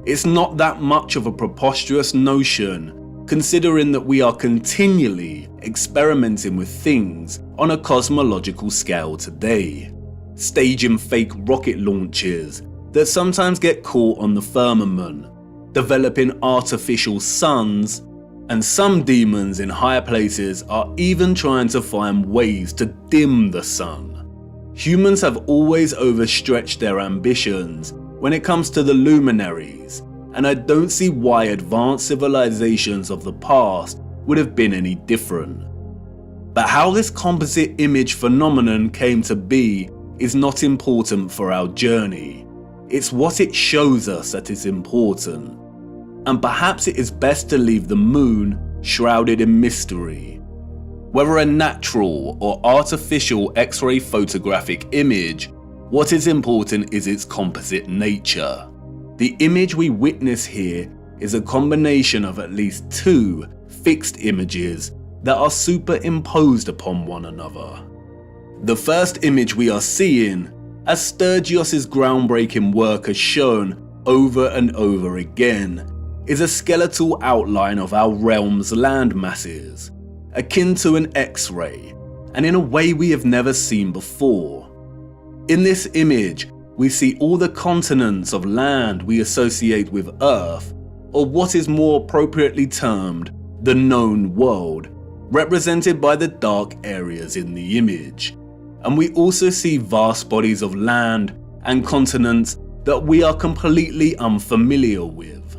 It's not that much of a preposterous notion, considering that we are continually experimenting with things on a cosmological scale today, staging fake rocket launches that sometimes get caught on the firmament, developing artificial suns, and some demons in higher places are even trying to find ways to dim the sun. Humans have always overstretched their ambitions when it comes to the luminaries, and I don't see why advanced civilizations of the past would have been any different. But how this composite image phenomenon came to be is not important for our journey. It's what it shows us that is important. And perhaps it is best to leave the moon shrouded in mystery. Whether a natural or artificial X-ray photographic image, what is important is its composite nature. The image we witness here is a combination of at least two fixed images that are superimposed upon one another. The first image we are seeing, as Sturgios' groundbreaking work has shown over and over again, is a skeletal outline of our realm's land masses, akin to an X-ray, and in a way we have never seen before. In this image, we see all the continents of land we associate with Earth, or what is more appropriately termed the known world, represented by the dark areas in the image. And we also see vast bodies of land and continents that we are completely unfamiliar with.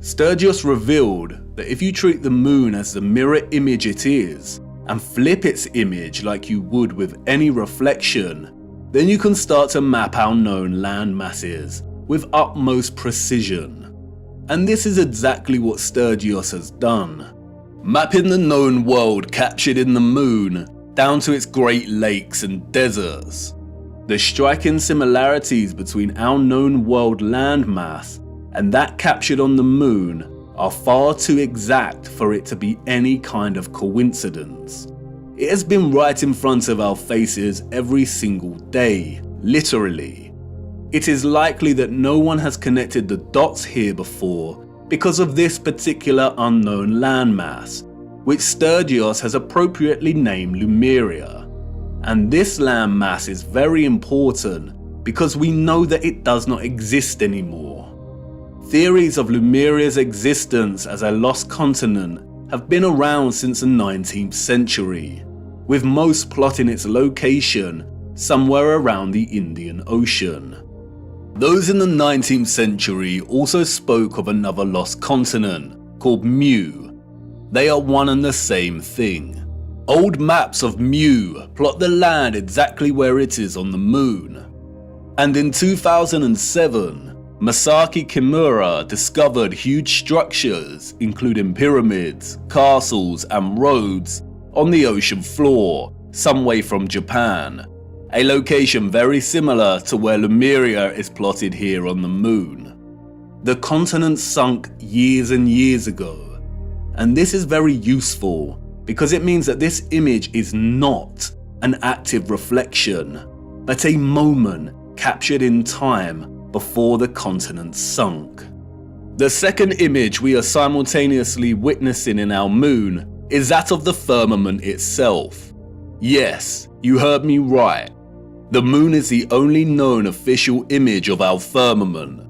Sturgios revealed that if you treat the moon as the mirror image it is, and flip its image like you would with any reflection, then you can start to map our known land masses with utmost precision. And this is exactly what Sturgios has done, mapping the known world captured in the moon down to its Great Lakes and deserts. The striking similarities between our known world landmass and that captured on the moon are far too exact for it to be any kind of coincidence. It has been right in front of our faces every single day, literally. It is likely that no one has connected the dots here before because of this particular unknown landmass, which Sturgios has appropriately named Lemuria. And this landmass is very important because we know that it does not exist anymore. Theories of Lemuria's existence as a lost continent have been around since the 19th century, with most plotting its location somewhere around the Indian Ocean. Those in the 19th century also spoke of another lost continent called Mu. They are one and the same thing. Old maps of Mu plot the land exactly where it is on the moon. And in 2007, Masaki Kimura discovered huge structures, including pyramids, castles, and roads, on the ocean floor, some way from Japan, a location very similar to where Lemuria is plotted here on the moon. The continent sunk years and years ago, and this is very useful because it means that this image is not an active reflection, but a moment captured in time before the continent sunk. The second image we are simultaneously witnessing in our moon is that of the firmament itself. Yes, you heard me right. The moon is the only known official image of our firmament.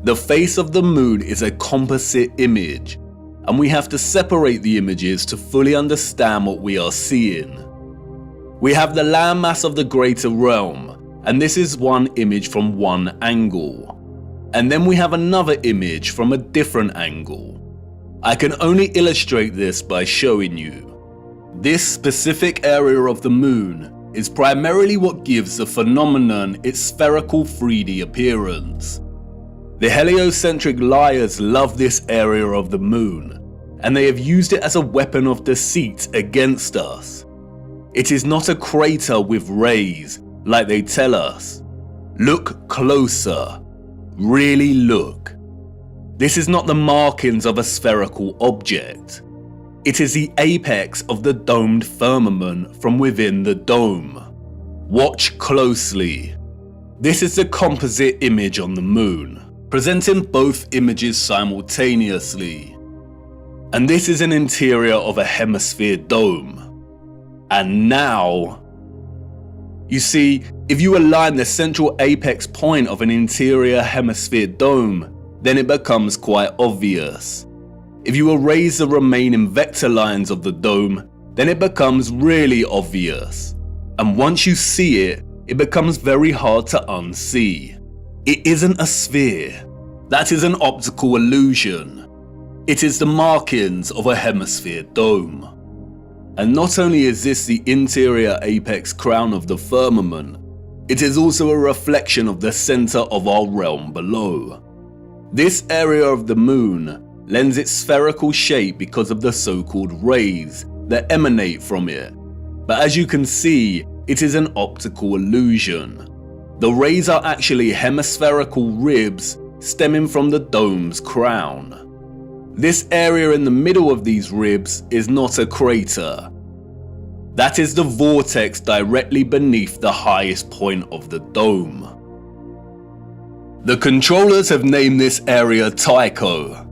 The face of the moon is a composite image, and we have to separate the images to fully understand what we are seeing. We have the landmass of the greater realm, and this is one image from one angle. And then we have another image from a different angle. I can only illustrate this by showing you. This specific area of the moon is primarily what gives the phenomenon its spherical 3D appearance. The heliocentric liars love this area of the moon, and they have used it as a weapon of deceit against us. It is not a crater with rays, like they tell us. Look closer. Really look. This is not the markings of a spherical object. It is the apex of the domed firmament from within the dome. Watch closely. This is the composite image on the moon, presenting both images simultaneously. And this is an interior of a hemisphere dome. And now, you see, if you align the central apex point of an interior hemisphere dome, then it becomes quite obvious. If you erase the remaining vector lines of the dome, then it becomes really obvious. And once you see it, it becomes very hard to unsee. It isn't a sphere. That is an optical illusion. It is the markings of a hemisphere dome. And not only is this the interior apex crown of the firmament, it is also a reflection of the center of our realm below. This area of the moon lends its spherical shape because of the so-called rays that emanate from it. But as you can see, it is an optical illusion. The rays are actually hemispherical ribs stemming from the dome's crown. This area in the middle of these ribs is not a crater. That is the vortex directly beneath the highest point of the dome. The controllers have named this area Tycho.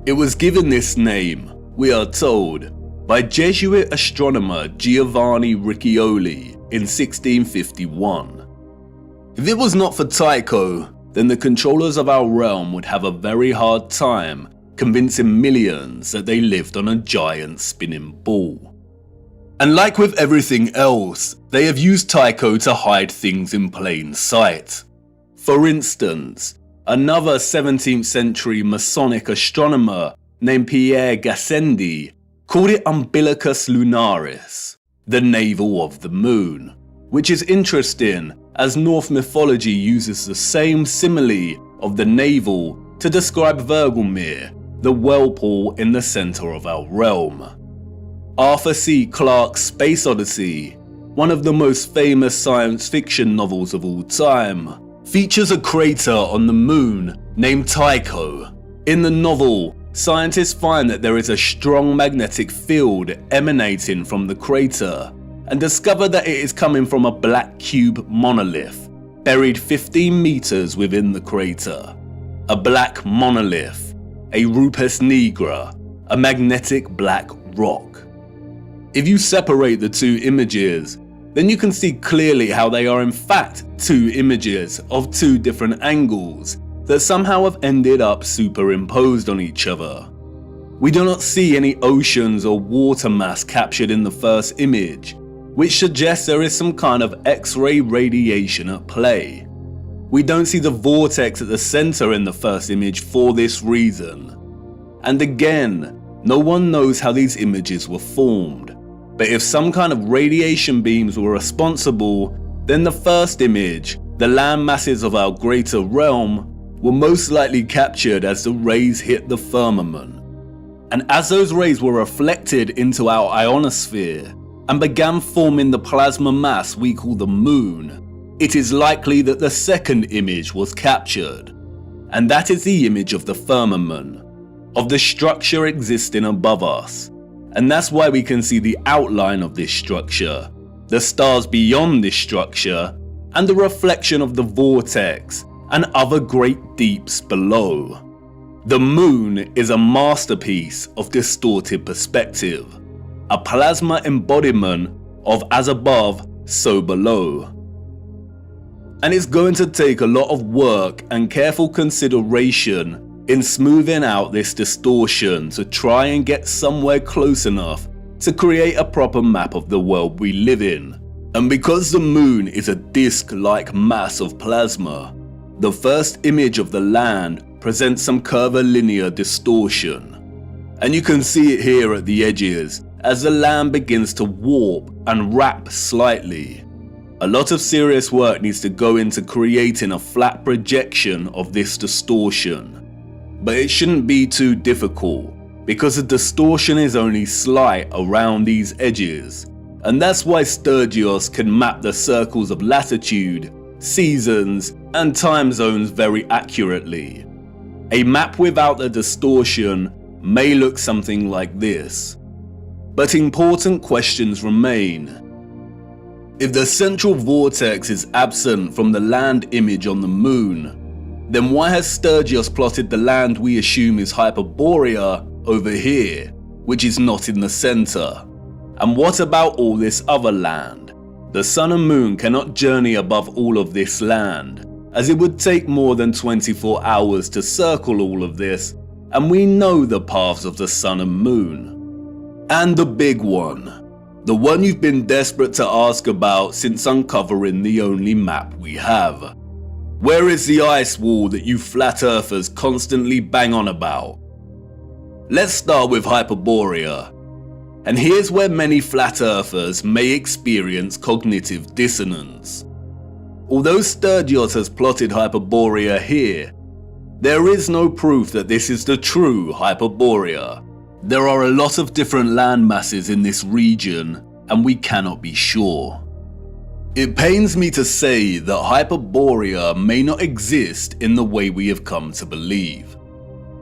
It was given this name, we are told, by Jesuit astronomer Giovanni Riccioli in 1651. If it was not for Tycho, then the controllers of our realm would have a very hard time convincing millions that they lived on a giant spinning ball. And like with everything else, they have used Tycho to hide things in plain sight. For instance, another 17th century Masonic astronomer named Pierre Gassendi called it Umbilicus Lunaris, the navel of the moon, which is interesting as Norse mythology uses the same simile of the navel to describe Vergelmir, the whirlpool in the center of our realm. Arthur C. Clarke's Space Odyssey, one of the most famous science fiction novels of all time, features a crater on the moon named Tycho. In the novel, scientists find that there is a strong magnetic field emanating from the crater and discover that it is coming from a black cube monolith buried 15 meters within the crater. A black monolith, a rupus nigra, a magnetic black rock. If you separate the two images, then you can see clearly how they are in fact two images of two different angles that somehow have ended up superimposed on each other. We do not see any oceans or water mass captured in the first image, which suggests there is some kind of X-ray radiation at play. We don't see the vortex at the center in the first image for this reason. And again, no one knows how these images were formed. But if some kind of radiation beams were responsible, then the first image, the land masses of our greater realm, were most likely captured as the rays hit the firmament. And as those rays were reflected into our ionosphere and began forming the plasma mass we call the moon, it is likely that the second image was captured. And that is the image of the firmament, of the structure existing above us. And that's why we can see the outline of this structure, the stars beyond this structure, and the reflection of the vortex and other great deeps below. The moon is a masterpiece of distorted perspective, a plasma embodiment of as above, so below. And it's going to take a lot of work and careful consideration in smoothing out this distortion to try and get somewhere close enough to create a proper map of the world we live in. And because the moon is a disc-like mass of plasma, the first image of the land presents some curvilinear distortion. And you can see it here at the edges as the land begins to warp and wrap slightly. A lot of serious work needs to go into creating a flat projection of this distortion. But it shouldn't be too difficult, because the distortion is only slight around these edges, and that's why Sturgios can map the circles of latitude, seasons, and time zones very accurately. A map without the distortion may look something like this. But important questions remain. If the central vortex is absent from the land image on the moon, then why has Sturgios plotted the land we assume is Hyperborea over here, which is not in the center? And what about all this other land? The sun and moon cannot journey above all of this land, as it would take more than 24 hours to circle all of this, and we know the paths of the sun and moon. And the big one. The one you've been desperate to ask about since uncovering the only map we have. Where is the ice wall that you flat earthers constantly bang on about? Let's start with Hyperborea. And here's where many flat earthers may experience cognitive dissonance. Although Sturgios has plotted Hyperborea here, there is no proof that this is the true Hyperborea. There are a lot of different land masses in this region, and we cannot be sure. It pains me to say that Hyperborea may not exist in the way we have come to believe.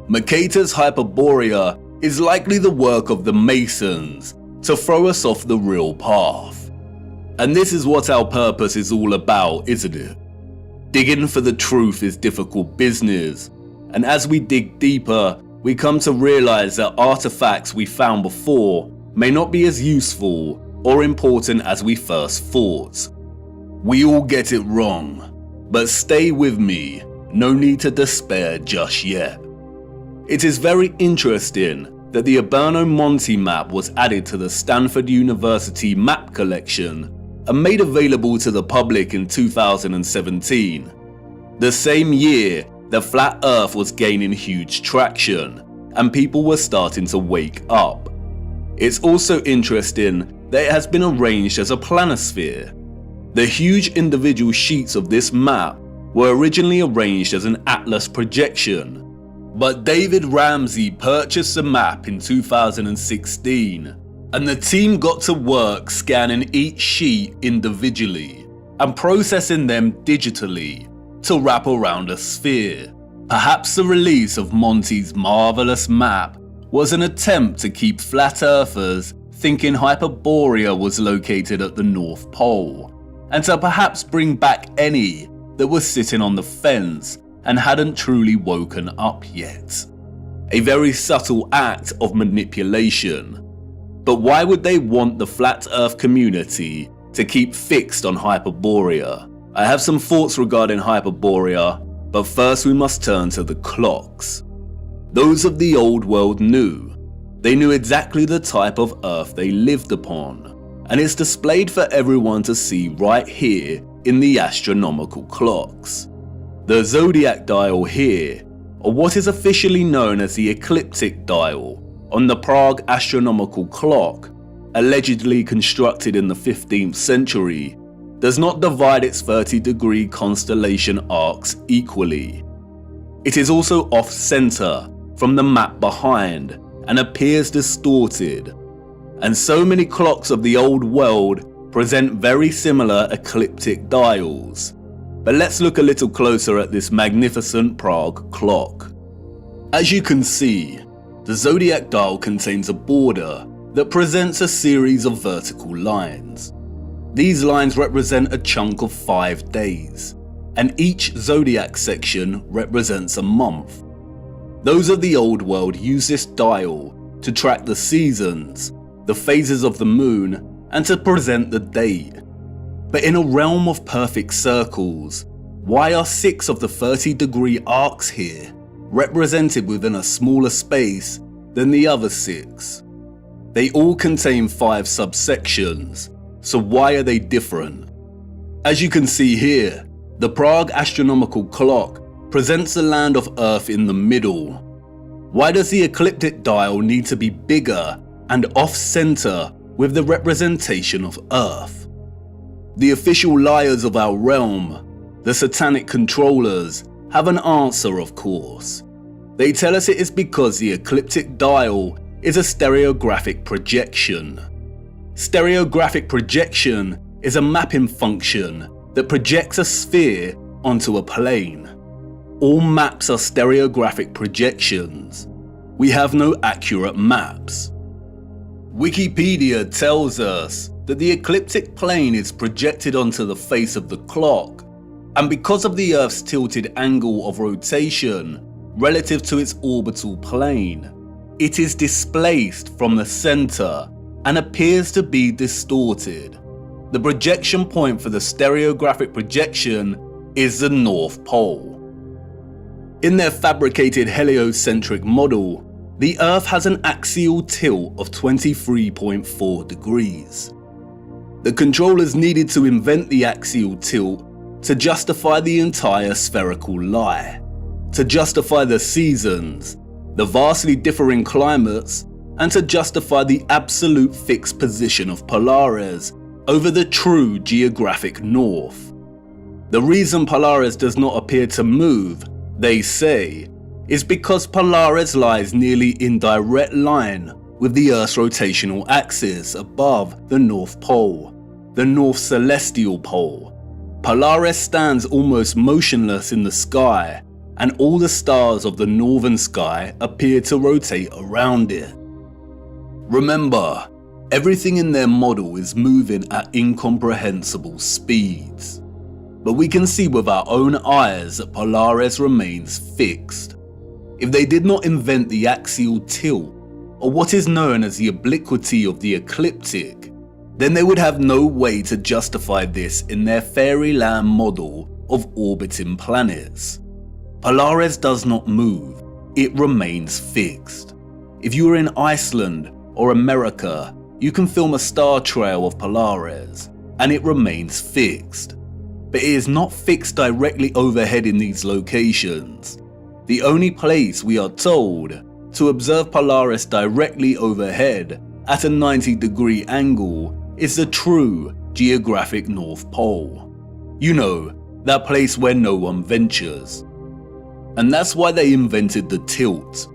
Mercator's Hyperborea is likely the work of the Masons to throw us off the real path. And this is what our purpose is all about, isn't it? Digging for the truth is difficult business, and as we dig deeper, we come to realize that artifacts we found before may not be as useful or important as we first thought. We all get it wrong, but stay with me, no need to despair just yet. It is very interesting that the Urbano Monte map was added to the Stanford University map collection and made available to the public in 2017, the same year the flat earth was gaining huge traction and people were starting to wake up. It's also interesting that it has been arranged as a planisphere. The huge individual sheets of this map were originally arranged as an atlas projection, but David Ramsey purchased the map in 2016 and the team got to work scanning each sheet individually and processing them digitally to wrap around a sphere. Perhaps the release of Monte's marvelous map was an attempt to keep flat earthers thinking Hyperborea was located at the North Pole, and to perhaps bring back any that were sitting on the fence and hadn't truly woken up yet. A very subtle act of manipulation. But why would they want the flat earth community to keep fixed on Hyperborea? I have some thoughts regarding Hyperborea, but first we must turn to the clocks. Those of the old world knew. They knew exactly the type of Earth they lived upon, and it's displayed for everyone to see right here in the astronomical clocks. The zodiac dial here, or what is officially known as the ecliptic dial, on the Prague astronomical clock, allegedly constructed in the 15th century, does not divide its 30-degree constellation arcs equally. It is also off-center from the map behind and appears distorted, and so many clocks of the old world present very similar ecliptic dials. But let's look a little closer at this magnificent Prague clock. As you can see, the zodiac dial contains a border that presents a series of vertical lines. These lines represent a chunk of 5 days. and each zodiac section represents a month. Those of the old world use this dial to track the seasons, the phases of the moon, and to present the date. But in a realm of perfect circles, why are 6 of the 30-degree arcs here represented within a smaller space than the other 6? They all contain 5 subsections, so why are they different? As you can see here, the Prague astronomical clock presents the land of Earth in the middle. Why does the ecliptic dial need to be bigger and off-center with the representation of Earth? The official liars of our realm, the satanic controllers, have an answer, of course. They tell us it is because the ecliptic dial is a stereographic projection. Stereographic projection is a mapping function that projects a sphere onto a plane. All maps are stereographic projections. We have no accurate maps. Wikipedia tells us that the ecliptic plane is projected onto the face of the clock, and because of the Earth's tilted angle of rotation relative to its orbital plane, it is displaced from the center and appears to be distorted. The projection point for the stereographic projection is the North Pole. In their fabricated heliocentric model, the Earth has an axial tilt of 23.4 degrees. The controllers needed to invent the axial tilt to justify the entire spherical lie, to justify the seasons, the vastly differing climates, and to justify the absolute fixed position of Polaris over the true geographic north. The reason Polaris does not appear to move, they say, is because Polaris lies nearly in direct line with the Earth's rotational axis above the North Pole, the North Celestial Pole. Polaris stands almost motionless in the sky, and all the stars of the northern sky appear to rotate around it. Remember, everything in their model is moving at incomprehensible speeds. But we can see with our own eyes that Polaris remains fixed. If they did not invent the axial tilt, or what is known as the obliquity of the ecliptic, then they would have no way to justify this in their fairyland model of orbiting planets. Polaris does not move, it remains fixed. If you are in Iceland or America, you can film a star trail of Polaris, and it remains fixed. But it is not fixed directly overhead in these locations. The only place we are told to observe Polaris directly overhead at a 90-degree angle is the true geographic North Pole. You know, that place where no one ventures. And that's why they invented the tilt.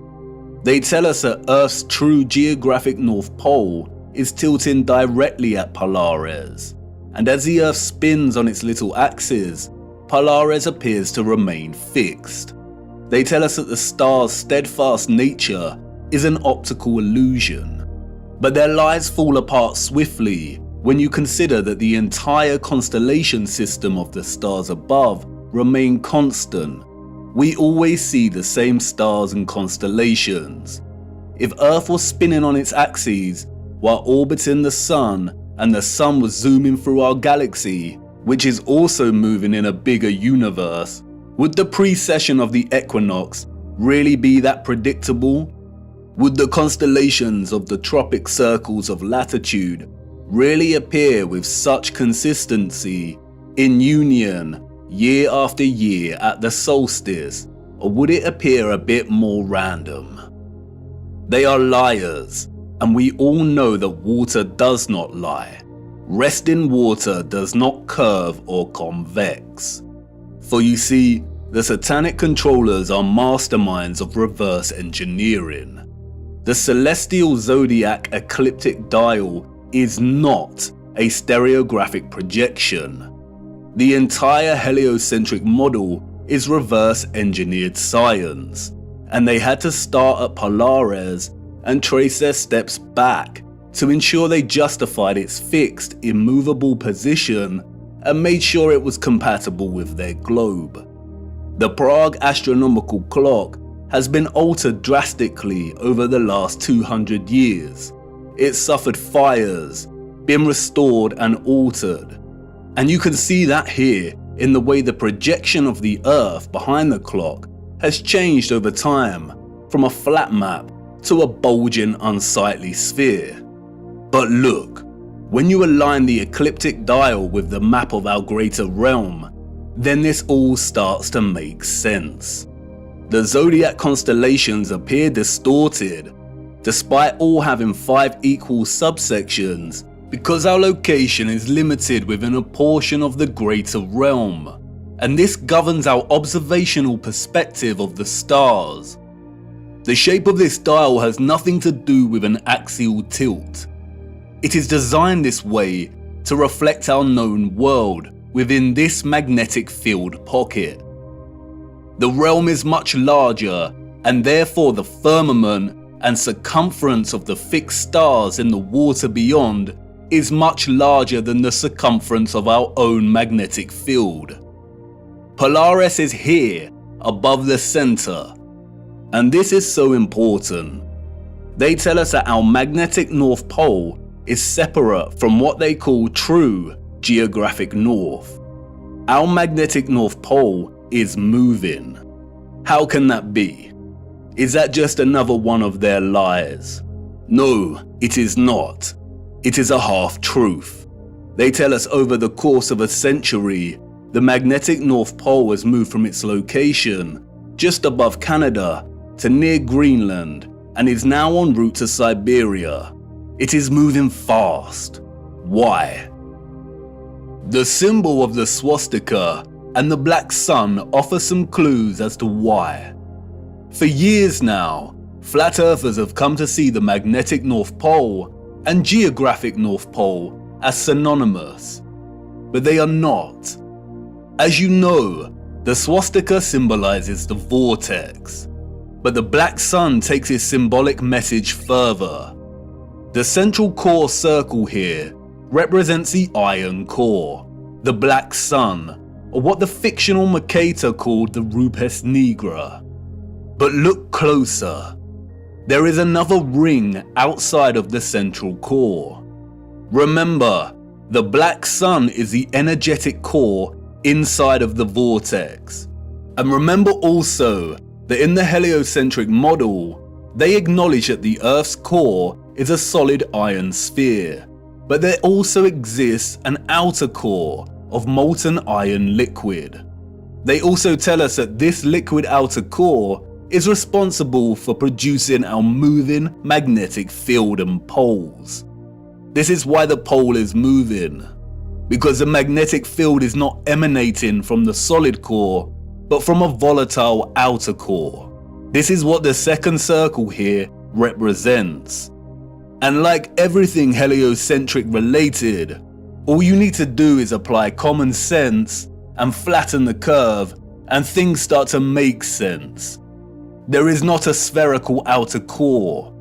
They tell us that Earth's true geographic North Pole is tilting directly at Polaris, and as the Earth spins on its little axis, Polaris appears to remain fixed. They tell us that the star's steadfast nature is an optical illusion. But their lies fall apart swiftly when you consider that the entire constellation system of the stars above remain constant. We always see the same stars and constellations. If Earth was spinning on its axis while orbiting the Sun, and the Sun was zooming through our galaxy, which is also moving in a bigger universe, would the precession of the equinox really be that predictable? Would the constellations of the tropic circles of latitude really appear with such consistency in union year after year at the solstice, or would it appear a bit more random? They are liars, and we all know that water does not lie. Resting water does not curve or convex. For you see, the satanic controllers are masterminds of reverse engineering. The celestial zodiac ecliptic dial is not a stereographic projection. The entire heliocentric model is reverse engineered science, and they had to start at Polaris and trace their steps back to ensure they justified its fixed, immovable position and made sure it was compatible with their globe. The Prague astronomical clock has been altered drastically over the last 200 years. It's suffered fires, been restored and altered. And you can see that here in the way the projection of the Earth behind the clock has changed over time from a flat map to a bulging, unsightly sphere. But look, when you align the ecliptic dial with the map of our greater realm, then this all starts to make sense. The zodiac constellations appear distorted, despite all having 5 equal subsections, because our location is limited within a portion of the greater realm, and this governs our observational perspective of the stars. The shape of this dial has nothing to do with an axial tilt. It is designed this way to reflect our known world within this magnetic field pocket. The realm is much larger, and therefore the firmament and circumference of the fixed stars in the water beyond is much larger than the circumference of our own magnetic field. Polaris is here, above the center. And this is so important. They tell us that our magnetic North Pole is separate from what they call true geographic north. Our magnetic North Pole is moving. How can that be? Is that just another one of their lies? No, it is not. It is a half-truth. They tell us over the course of a century, the magnetic North Pole has moved from its location just above Canada to near Greenland and is now en route to Siberia. It is moving fast. Why? The symbol of the swastika and the black sun offer some clues as to why. For years now, flat earthers have come to see the magnetic North Pole and geographic North Pole as synonymous, but they are not. As you know, the swastika symbolizes the vortex, but the black sun takes its symbolic message further. The central core circle here represents the iron core, the black sun, or what the fictional Mercator called the Rupes Nigra. But look closer. There is another ring outside of the central core. Remember, the black sun is the energetic core inside of the vortex. And remember also that in the heliocentric model, they acknowledge that the Earth's core is a solid iron sphere, but there also exists an outer core of molten iron liquid. They also tell us that this liquid outer core is responsible for producing our moving magnetic field and poles. This is why the pole is moving, because the magnetic field is not emanating from the solid core, but from a volatile outer core. This is what the second circle here represents. And like everything heliocentric related, all you need to do is apply common sense and flatten the curve, and things start to make sense. There is not a spherical outer core,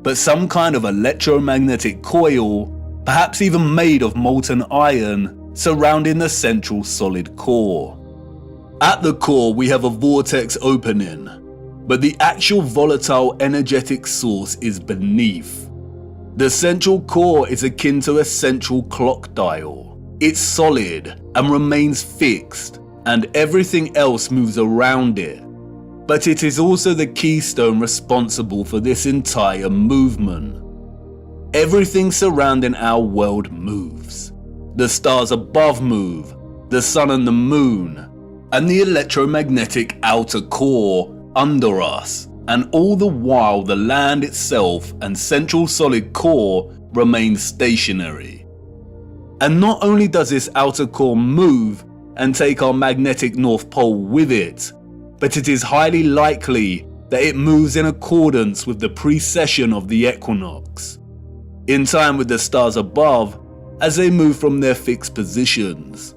but some kind of electromagnetic coil, perhaps even made of molten iron, surrounding the central solid core. At the core we have a vortex opening, but the actual volatile energetic source is beneath. The central core is akin to a central clock dial. It's solid and remains fixed, and everything else moves around it. But it is also the keystone responsible for this entire movement. Everything surrounding our world moves. The stars above move, the sun and the moon, and the electromagnetic outer core under us, and all the while the land itself and central solid core remain stationary. And not only does this outer core move and take our magnetic North Pole with it, but it is highly likely that it moves in accordance with the precession of the equinox, in time with the stars above as they move from their fixed positions,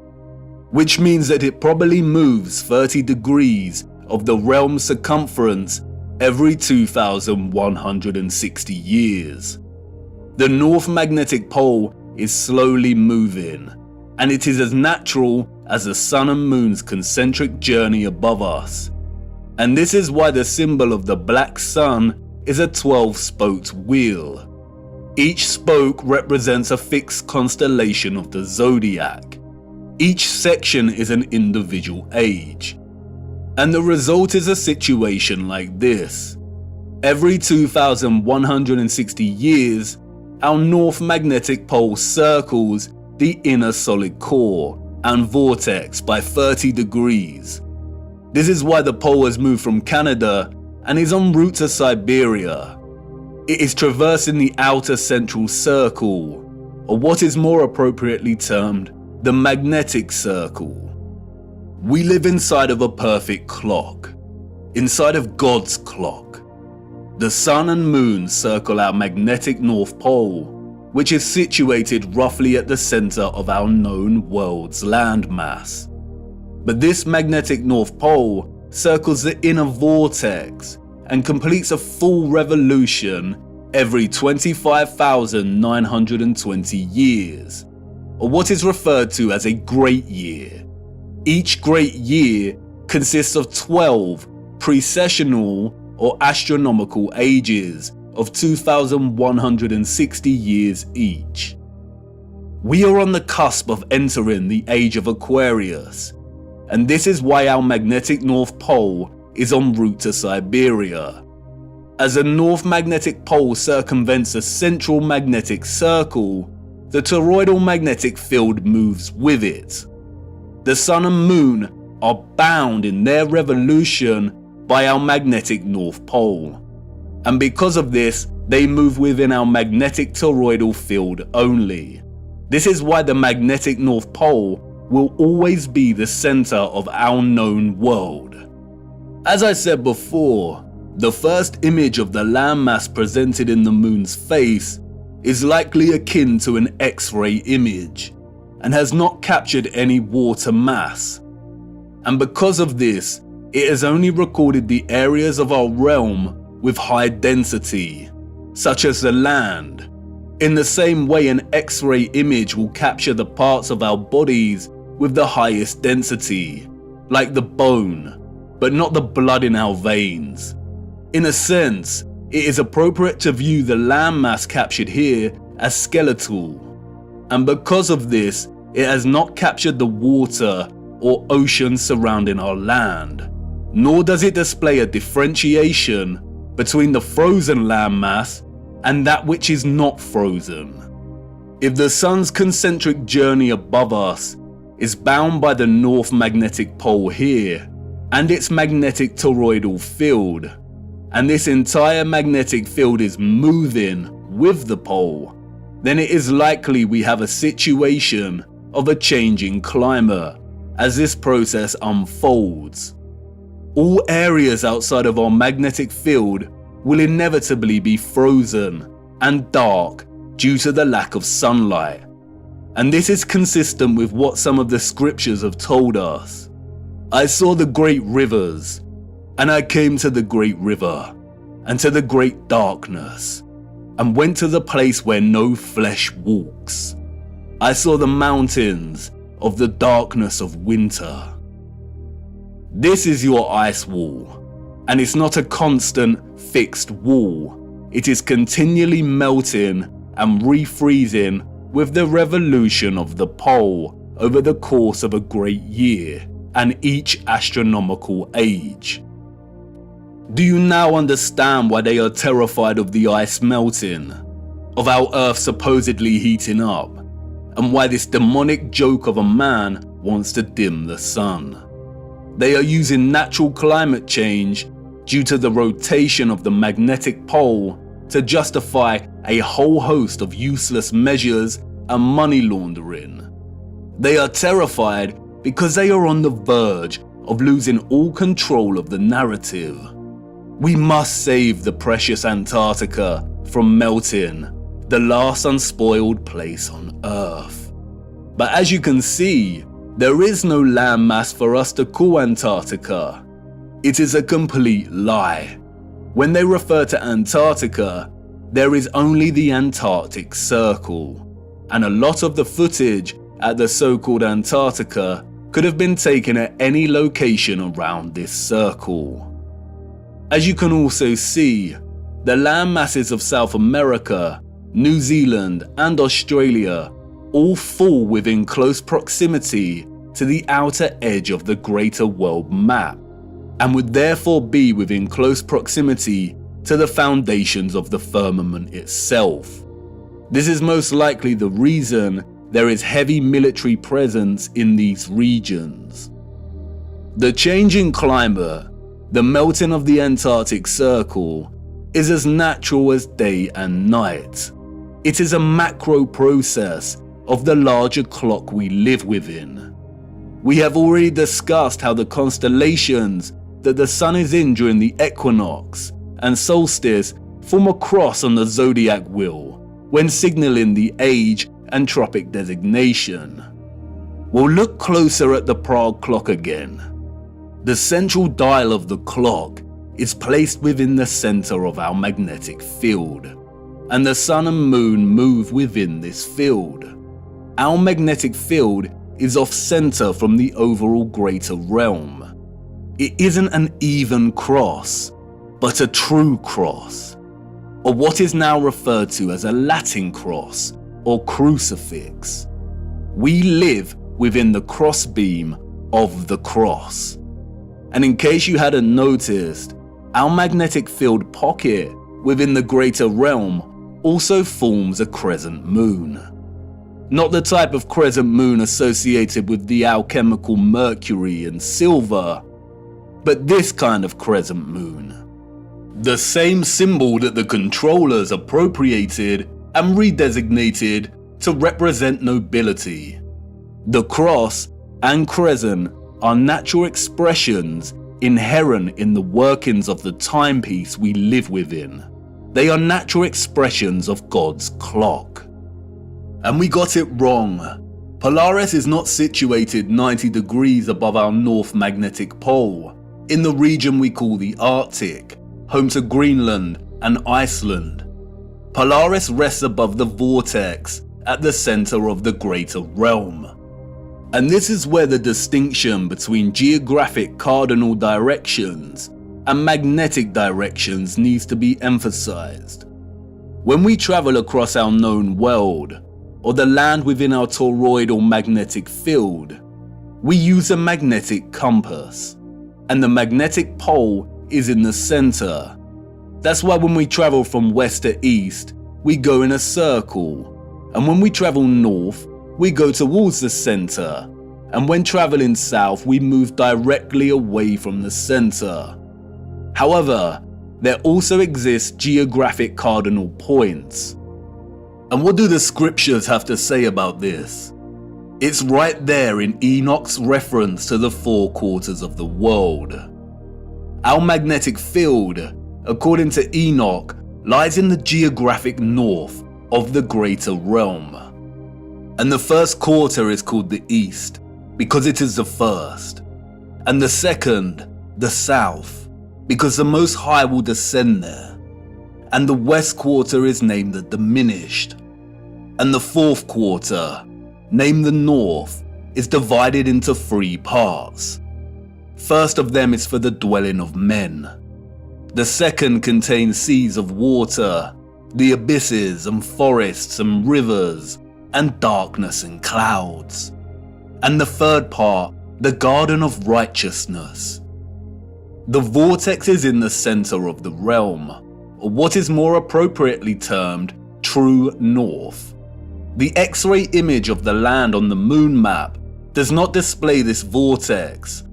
which means that it probably moves 30 degrees of the realm's circumference every 2,160 years. The North Magnetic Pole is slowly moving, and it is as natural as the sun and moon's concentric journey above us. And this is why the symbol of the black sun is a 12-spoked wheel. Each spoke represents a fixed constellation of the zodiac. Each section is an individual age. And the result is a situation like this. Every 2,160 years, our north magnetic pole circles the inner solid core and vortex by 30 degrees. This is why the pole has moved from Canada and is en route to Siberia. It is traversing the outer central circle, or what is more appropriately termed the magnetic circle. We live inside of a perfect clock, inside of God's clock. The sun and moon circle our magnetic North Pole, which is situated roughly at the center of our known world's landmass. But this magnetic North Pole circles the inner vortex and completes a full revolution every 25,920 years, or what is referred to as a great year. Each great year consists of 12 precessional or astronomical ages of 2,160 years each. We are on the cusp of entering the age of Aquarius, and this is why our magnetic North Pole is en route to Siberia. As the North Magnetic Pole circumvents a central magnetic circle, the toroidal magnetic field moves with it. The sun and moon are bound in their revolution by our magnetic North Pole, and because of this, they move within our magnetic toroidal field only. This is why the magnetic North Pole will always be the center of our known world. As I said before, the first image of the landmass presented in the moon's face is likely akin to an X-ray image and has not captured any water mass. And because of this, it has only recorded the areas of our realm with high density, such as the land. In the same way, an X-ray image will capture the parts of our bodies with the highest density, like the bone, but not the blood in our veins. In a sense, it is appropriate to view the landmass captured here as skeletal, and because of this, it has not captured the water or ocean surrounding our land, nor does it display a differentiation between the frozen landmass and that which is not frozen. If the sun's concentric journey above us is bound by the North Magnetic Pole here and its magnetic toroidal field, and this entire magnetic field is moving with the pole, then it is likely we have a situation of a changing climate as this process unfolds. All areas outside of our magnetic field will inevitably be frozen and dark due to the lack of sunlight, and this is consistent with what some of the scriptures have told us. I saw the great rivers, and I came to the great river, and to the great darkness, and went to the place where no flesh walks. I saw the mountains of the darkness of winter. This is your ice wall, and it's not a constant, fixed wall. It is continually melting and refreezing with the revolution of the pole over the course of a great year and each astronomical age. Do you now understand why they are terrified of the ice melting, of our Earth supposedly heating up, and why this demonic joke of a man wants to dim the sun? They are using natural climate change due to the rotation of the magnetic pole to justify a whole host of useless measures and money laundering. They are terrified because they are on the verge of losing all control of the narrative. We must save the precious Antarctica from melting, the last unspoiled place on Earth. But as you can see, there is no landmass for us to call Antarctica. It is a complete lie. When they refer to Antarctica, there is only the Antarctic Circle, and a lot of the footage at the so-called Antarctica could have been taken at any location around this circle. As you can also see, the land masses of South America, New Zealand and Australia all fall within close proximity to the outer edge of the greater world map, and would therefore be within close proximity to the foundations of the firmament itself. This is most likely the reason there is heavy military presence in these regions. The changing climate, the melting of the Antarctic Circle, is as natural as day and night. It is a macro process of the larger clock we live within. We have already discussed how the constellations that the sun is in during the equinox and solstice form a cross on the zodiac wheel when signaling the age and tropic designation. We'll look closer at the Prague clock again. The central dial of the clock is placed within the center of our magnetic field, and the sun and moon move within this field. Our magnetic field is off-center from the overall greater realm. It isn't an even cross, but a true cross, or what is now referred to as a Latin cross or crucifix. We live within the crossbeam of the cross. And in case you hadn't noticed, our magnetic field pocket within the greater realm also forms a crescent moon. Not the type of crescent moon associated with the alchemical mercury and silver, but this kind of crescent moon. The same symbol that the controllers appropriated and redesignated to represent nobility. The cross and crescent are natural expressions inherent in the workings of the timepiece we live within. They are natural expressions of God's clock. And we got it wrong. Polaris is not situated 90 degrees above our north magnetic pole, in the region we call the Arctic, home to Greenland and Iceland. Polaris rests above the vortex at the center of the greater realm. And this is where the distinction between geographic cardinal directions and magnetic directions needs to be emphasized. When we travel across our known world, or the land within our toroidal magnetic field, we use a magnetic compass, and the magnetic pole is in the center. That's why when we travel from west to east, we go in a circle, and when we travel north, we go towards the center, and when traveling south, we move directly away from the center. However, there also exist geographic cardinal points. And what do the scriptures have to say about this? It's right there in Enoch's reference to the 4 quarters of the world. Our magnetic field, according to Enoch, lies in the geographic north of the greater realm. And the first quarter is called the east, because it is the first. And the second, the south, because the Most High will descend there. And the west quarter is named the diminished. And the fourth quarter, named the north, is divided into 3 parts. First of them is for the dwelling of men. The second contains seas of water, the abysses and forests and rivers, and darkness and clouds. And the third part, the garden of righteousness. The vortex is in the center of the realm, or what is more appropriately termed true north. The X-ray image of the land on the moon map does not display this vortex,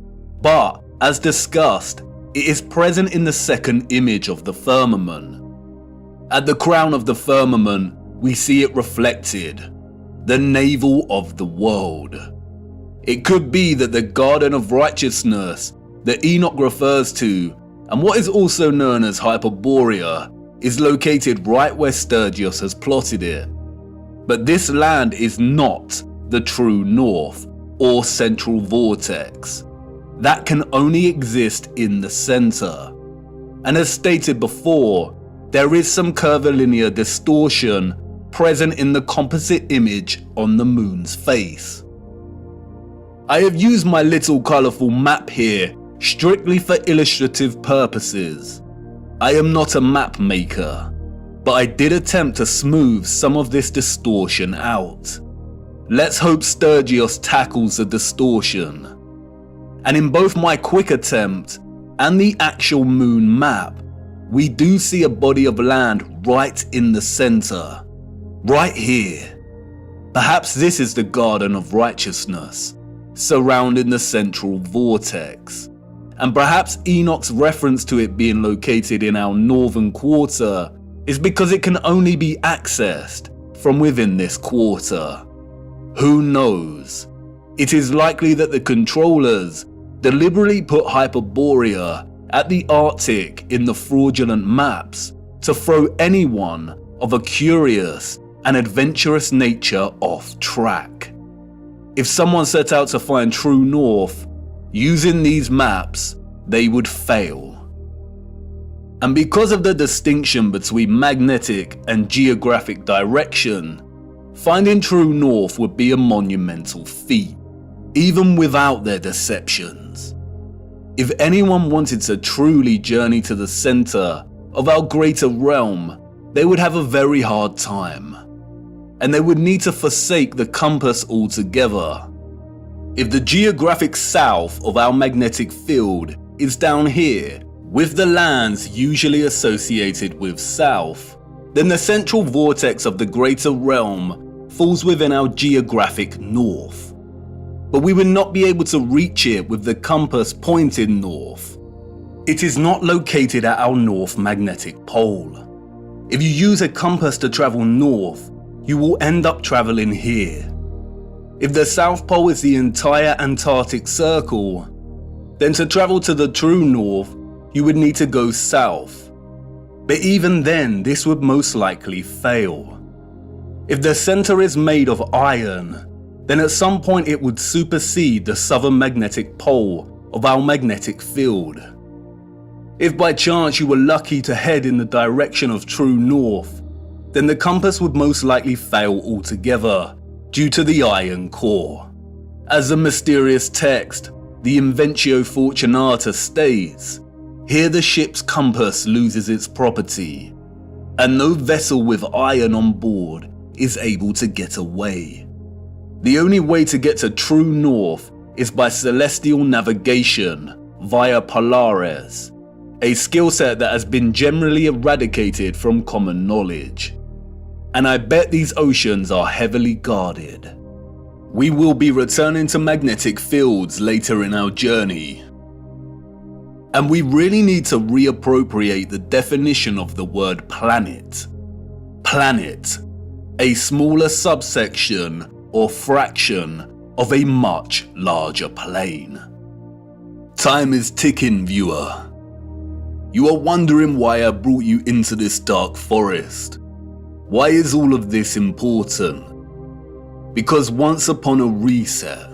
but, as discussed, it is present in the second image of the firmament. At the crown of the firmament, we see it reflected, the navel of the world. It could be that the garden of righteousness that Enoch refers to, and what is also known as Hyperborea, is located right where Sturgios has plotted it. But this land is not the true north or central vortex. That can only exist in the center. And as stated before, there is some curvilinear distortion present in the composite image on the moon's face. I have used my little colourful map here strictly for illustrative purposes. I am not a map maker, but I did attempt to smooth some of this distortion out. Let's hope Sturgios tackles the distortion. And in both my quick attempt and the actual moon map, we do see a body of land right in the centre. Right here. Perhaps this is the Garden of Righteousness, surrounding the central vortex. And perhaps Enoch's reference to it being located in our northern quarter is because it can only be accessed from within this quarter. Who knows? It is likely that the controllers deliberately put Hyperborea at the Arctic in the fraudulent maps to throw anyone of a curious and adventurous nature off track. If someone set out to find true north using these maps, they would fail. And because of the distinction between magnetic and geographic direction, finding true north would be a monumental feat, even without their deceptions. If anyone wanted to truly journey to the center of our greater realm, they would have a very hard time, and they would need to forsake the compass altogether. If the geographic south of our magnetic field is down here, with the lands usually associated with south, then the central vortex of the greater realm falls within our geographic north. But we would not be able to reach it with the compass pointing north. It is not located at our north magnetic pole. If you use a compass to travel north, you will end up traveling here. If the South Pole is the entire Antarctic Circle, then to travel to the true north, you would need to go south. But even then, this would most likely fail. If the center is made of iron, then at some point it would supersede the southern magnetic pole of our magnetic field. If by chance you were lucky to head in the direction of true north, then the compass would most likely fail altogether due to the iron core. As the mysterious text, the Inventio Fortunata states, here the ship's compass loses its property, and no vessel with iron on board is able to get away. The only way to get to true north is by celestial navigation via Polaris, a skill set that has been generally eradicated from common knowledge. And I bet these oceans are heavily guarded. We will be returning to magnetic fields later in our journey. And we really need to reappropriate the definition of the word planet. Planet, a smaller subsection or fraction of a much larger plane. Time is ticking, viewer. You are wondering why I brought you into this dark forest. Why is all of this important? Because once upon a reset,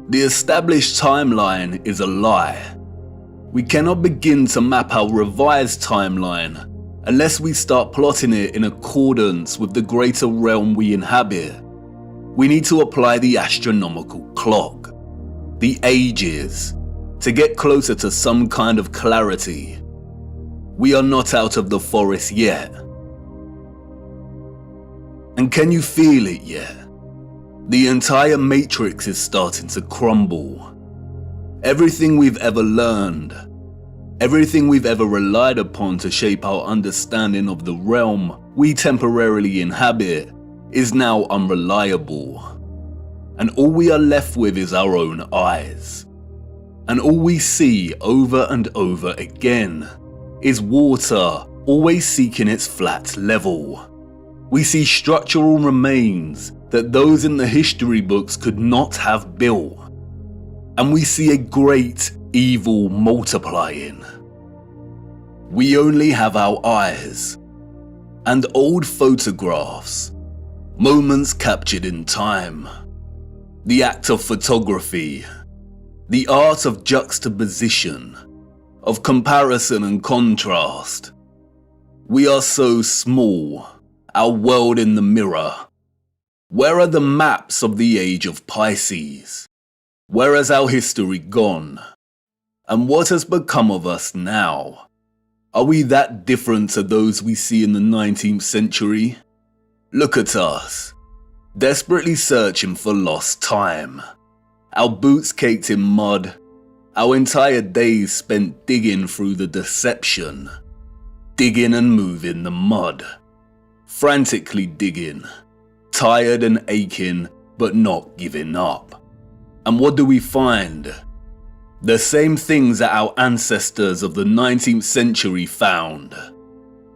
the established timeline is a lie. We cannot begin to map our revised timeline unless we start plotting it in accordance with the greater realm we inhabit. We need to apply the astronomical clock, the ages, to get closer to some kind of clarity. We are not out of the forest yet. And can you feel it yet? The entire matrix is starting to crumble. Everything we've ever learned, everything we've ever relied upon to shape our understanding of the realm we temporarily inhabit is now unreliable. And all we are left with is our own eyes. And all we see over and over again is water always seeking its flat level. We see structural remains that those in the history books could not have built. And we see a great evil multiplying. We only have our eyes and old photographs, moments captured in time, the act of photography, the art of juxtaposition, of comparison and contrast. We are so small, our world in the mirror. Where are the maps of the age of Pisces? Where has our history gone? And what has become of us now? Are we that different to those we see in the 19th century? Look at us, desperately searching for lost time. Our boots caked in mud, our entire days spent digging through the deception. Digging and moving the mud. Frantically digging. Tired and aching, but not giving up. And what do we find? The same things that our ancestors of the 19th century found.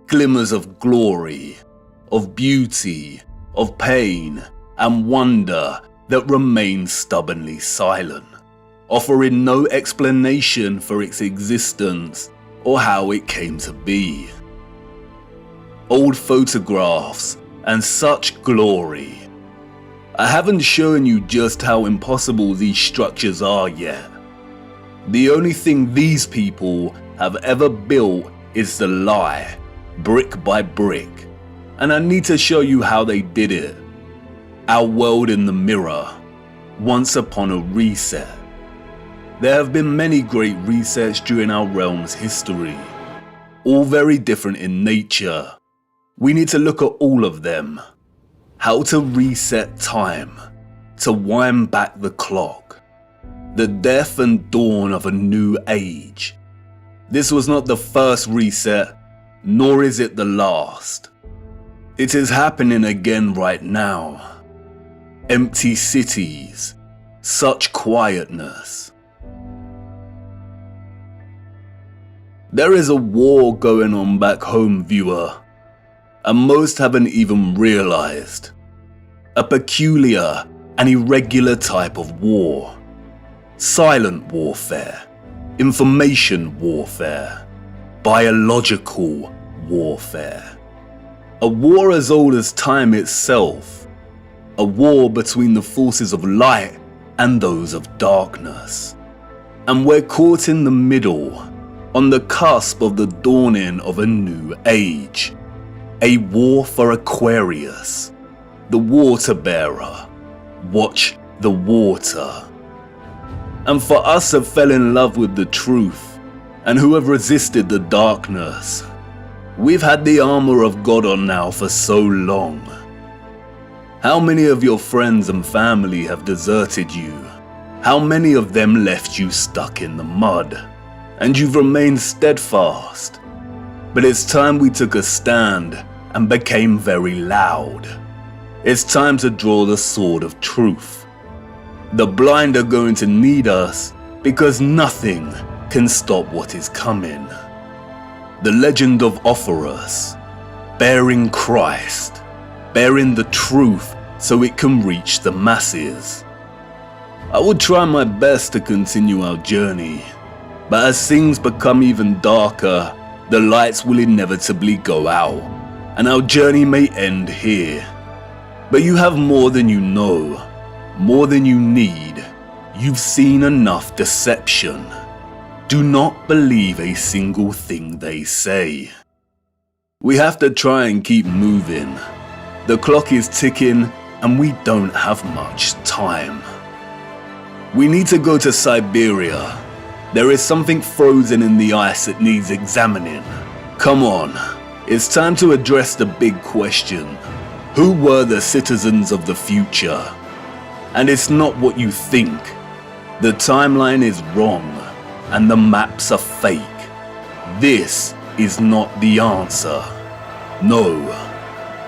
Glimmers of glory, of beauty, of pain, and wonder that remain stubbornly silent, offering no explanation for its existence or how it came to be. Old photographs and such glory. I haven't shown you just how impossible these structures are yet. The only thing these people have ever built is the lie, brick by brick, and I need to show you how they did it. Our world in the mirror, once upon a reset. There have been many great resets during our realm's history, all very different in nature. We need to look at all of them. How to reset time, to wind back the clock. The death and dawn of a new age. This was not the first reset, nor is it the last. It is happening again right now. Empty cities, such quietness. There is a war going on back home, viewer, and most haven't even realized. A peculiar and irregular type of war. Silent warfare, information warfare, biological warfare. A war as old as time itself. A war between the forces of light and those of darkness. And we're caught in the middle, on the cusp of the dawning of a new age. A war for Aquarius, the water bearer. Watch the water. And for us who fell in love with the truth, and who have resisted the darkness, we've had the armor of God on now for so long. How many of your friends and family have deserted you? How many of them left you stuck in the mud? And you've remained steadfast. But it's time we took a stand and became very loud. It's time to draw the sword of truth. The blind are going to need us because nothing can stop what is coming. The legend of Offerus, bearing Christ, bearing the truth so it can reach the masses. I will try my best to continue our journey, but as things become even darker, the lights will inevitably go out, and our journey may end here. But you have more than you know, more than you need. You've seen enough deception. Do not believe a single thing they say. We have to try and keep moving. The clock is ticking and we don't have much time. We need to go to Siberia. There is something frozen in the ice that needs examining. Come on, it's time to address the big question. Who were the citizens of the future? And it's not what you think. The timeline is wrong, and the maps are fake. This is not the answer. No.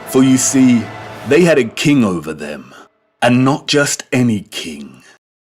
For you see, they had a king over them, and not just any king.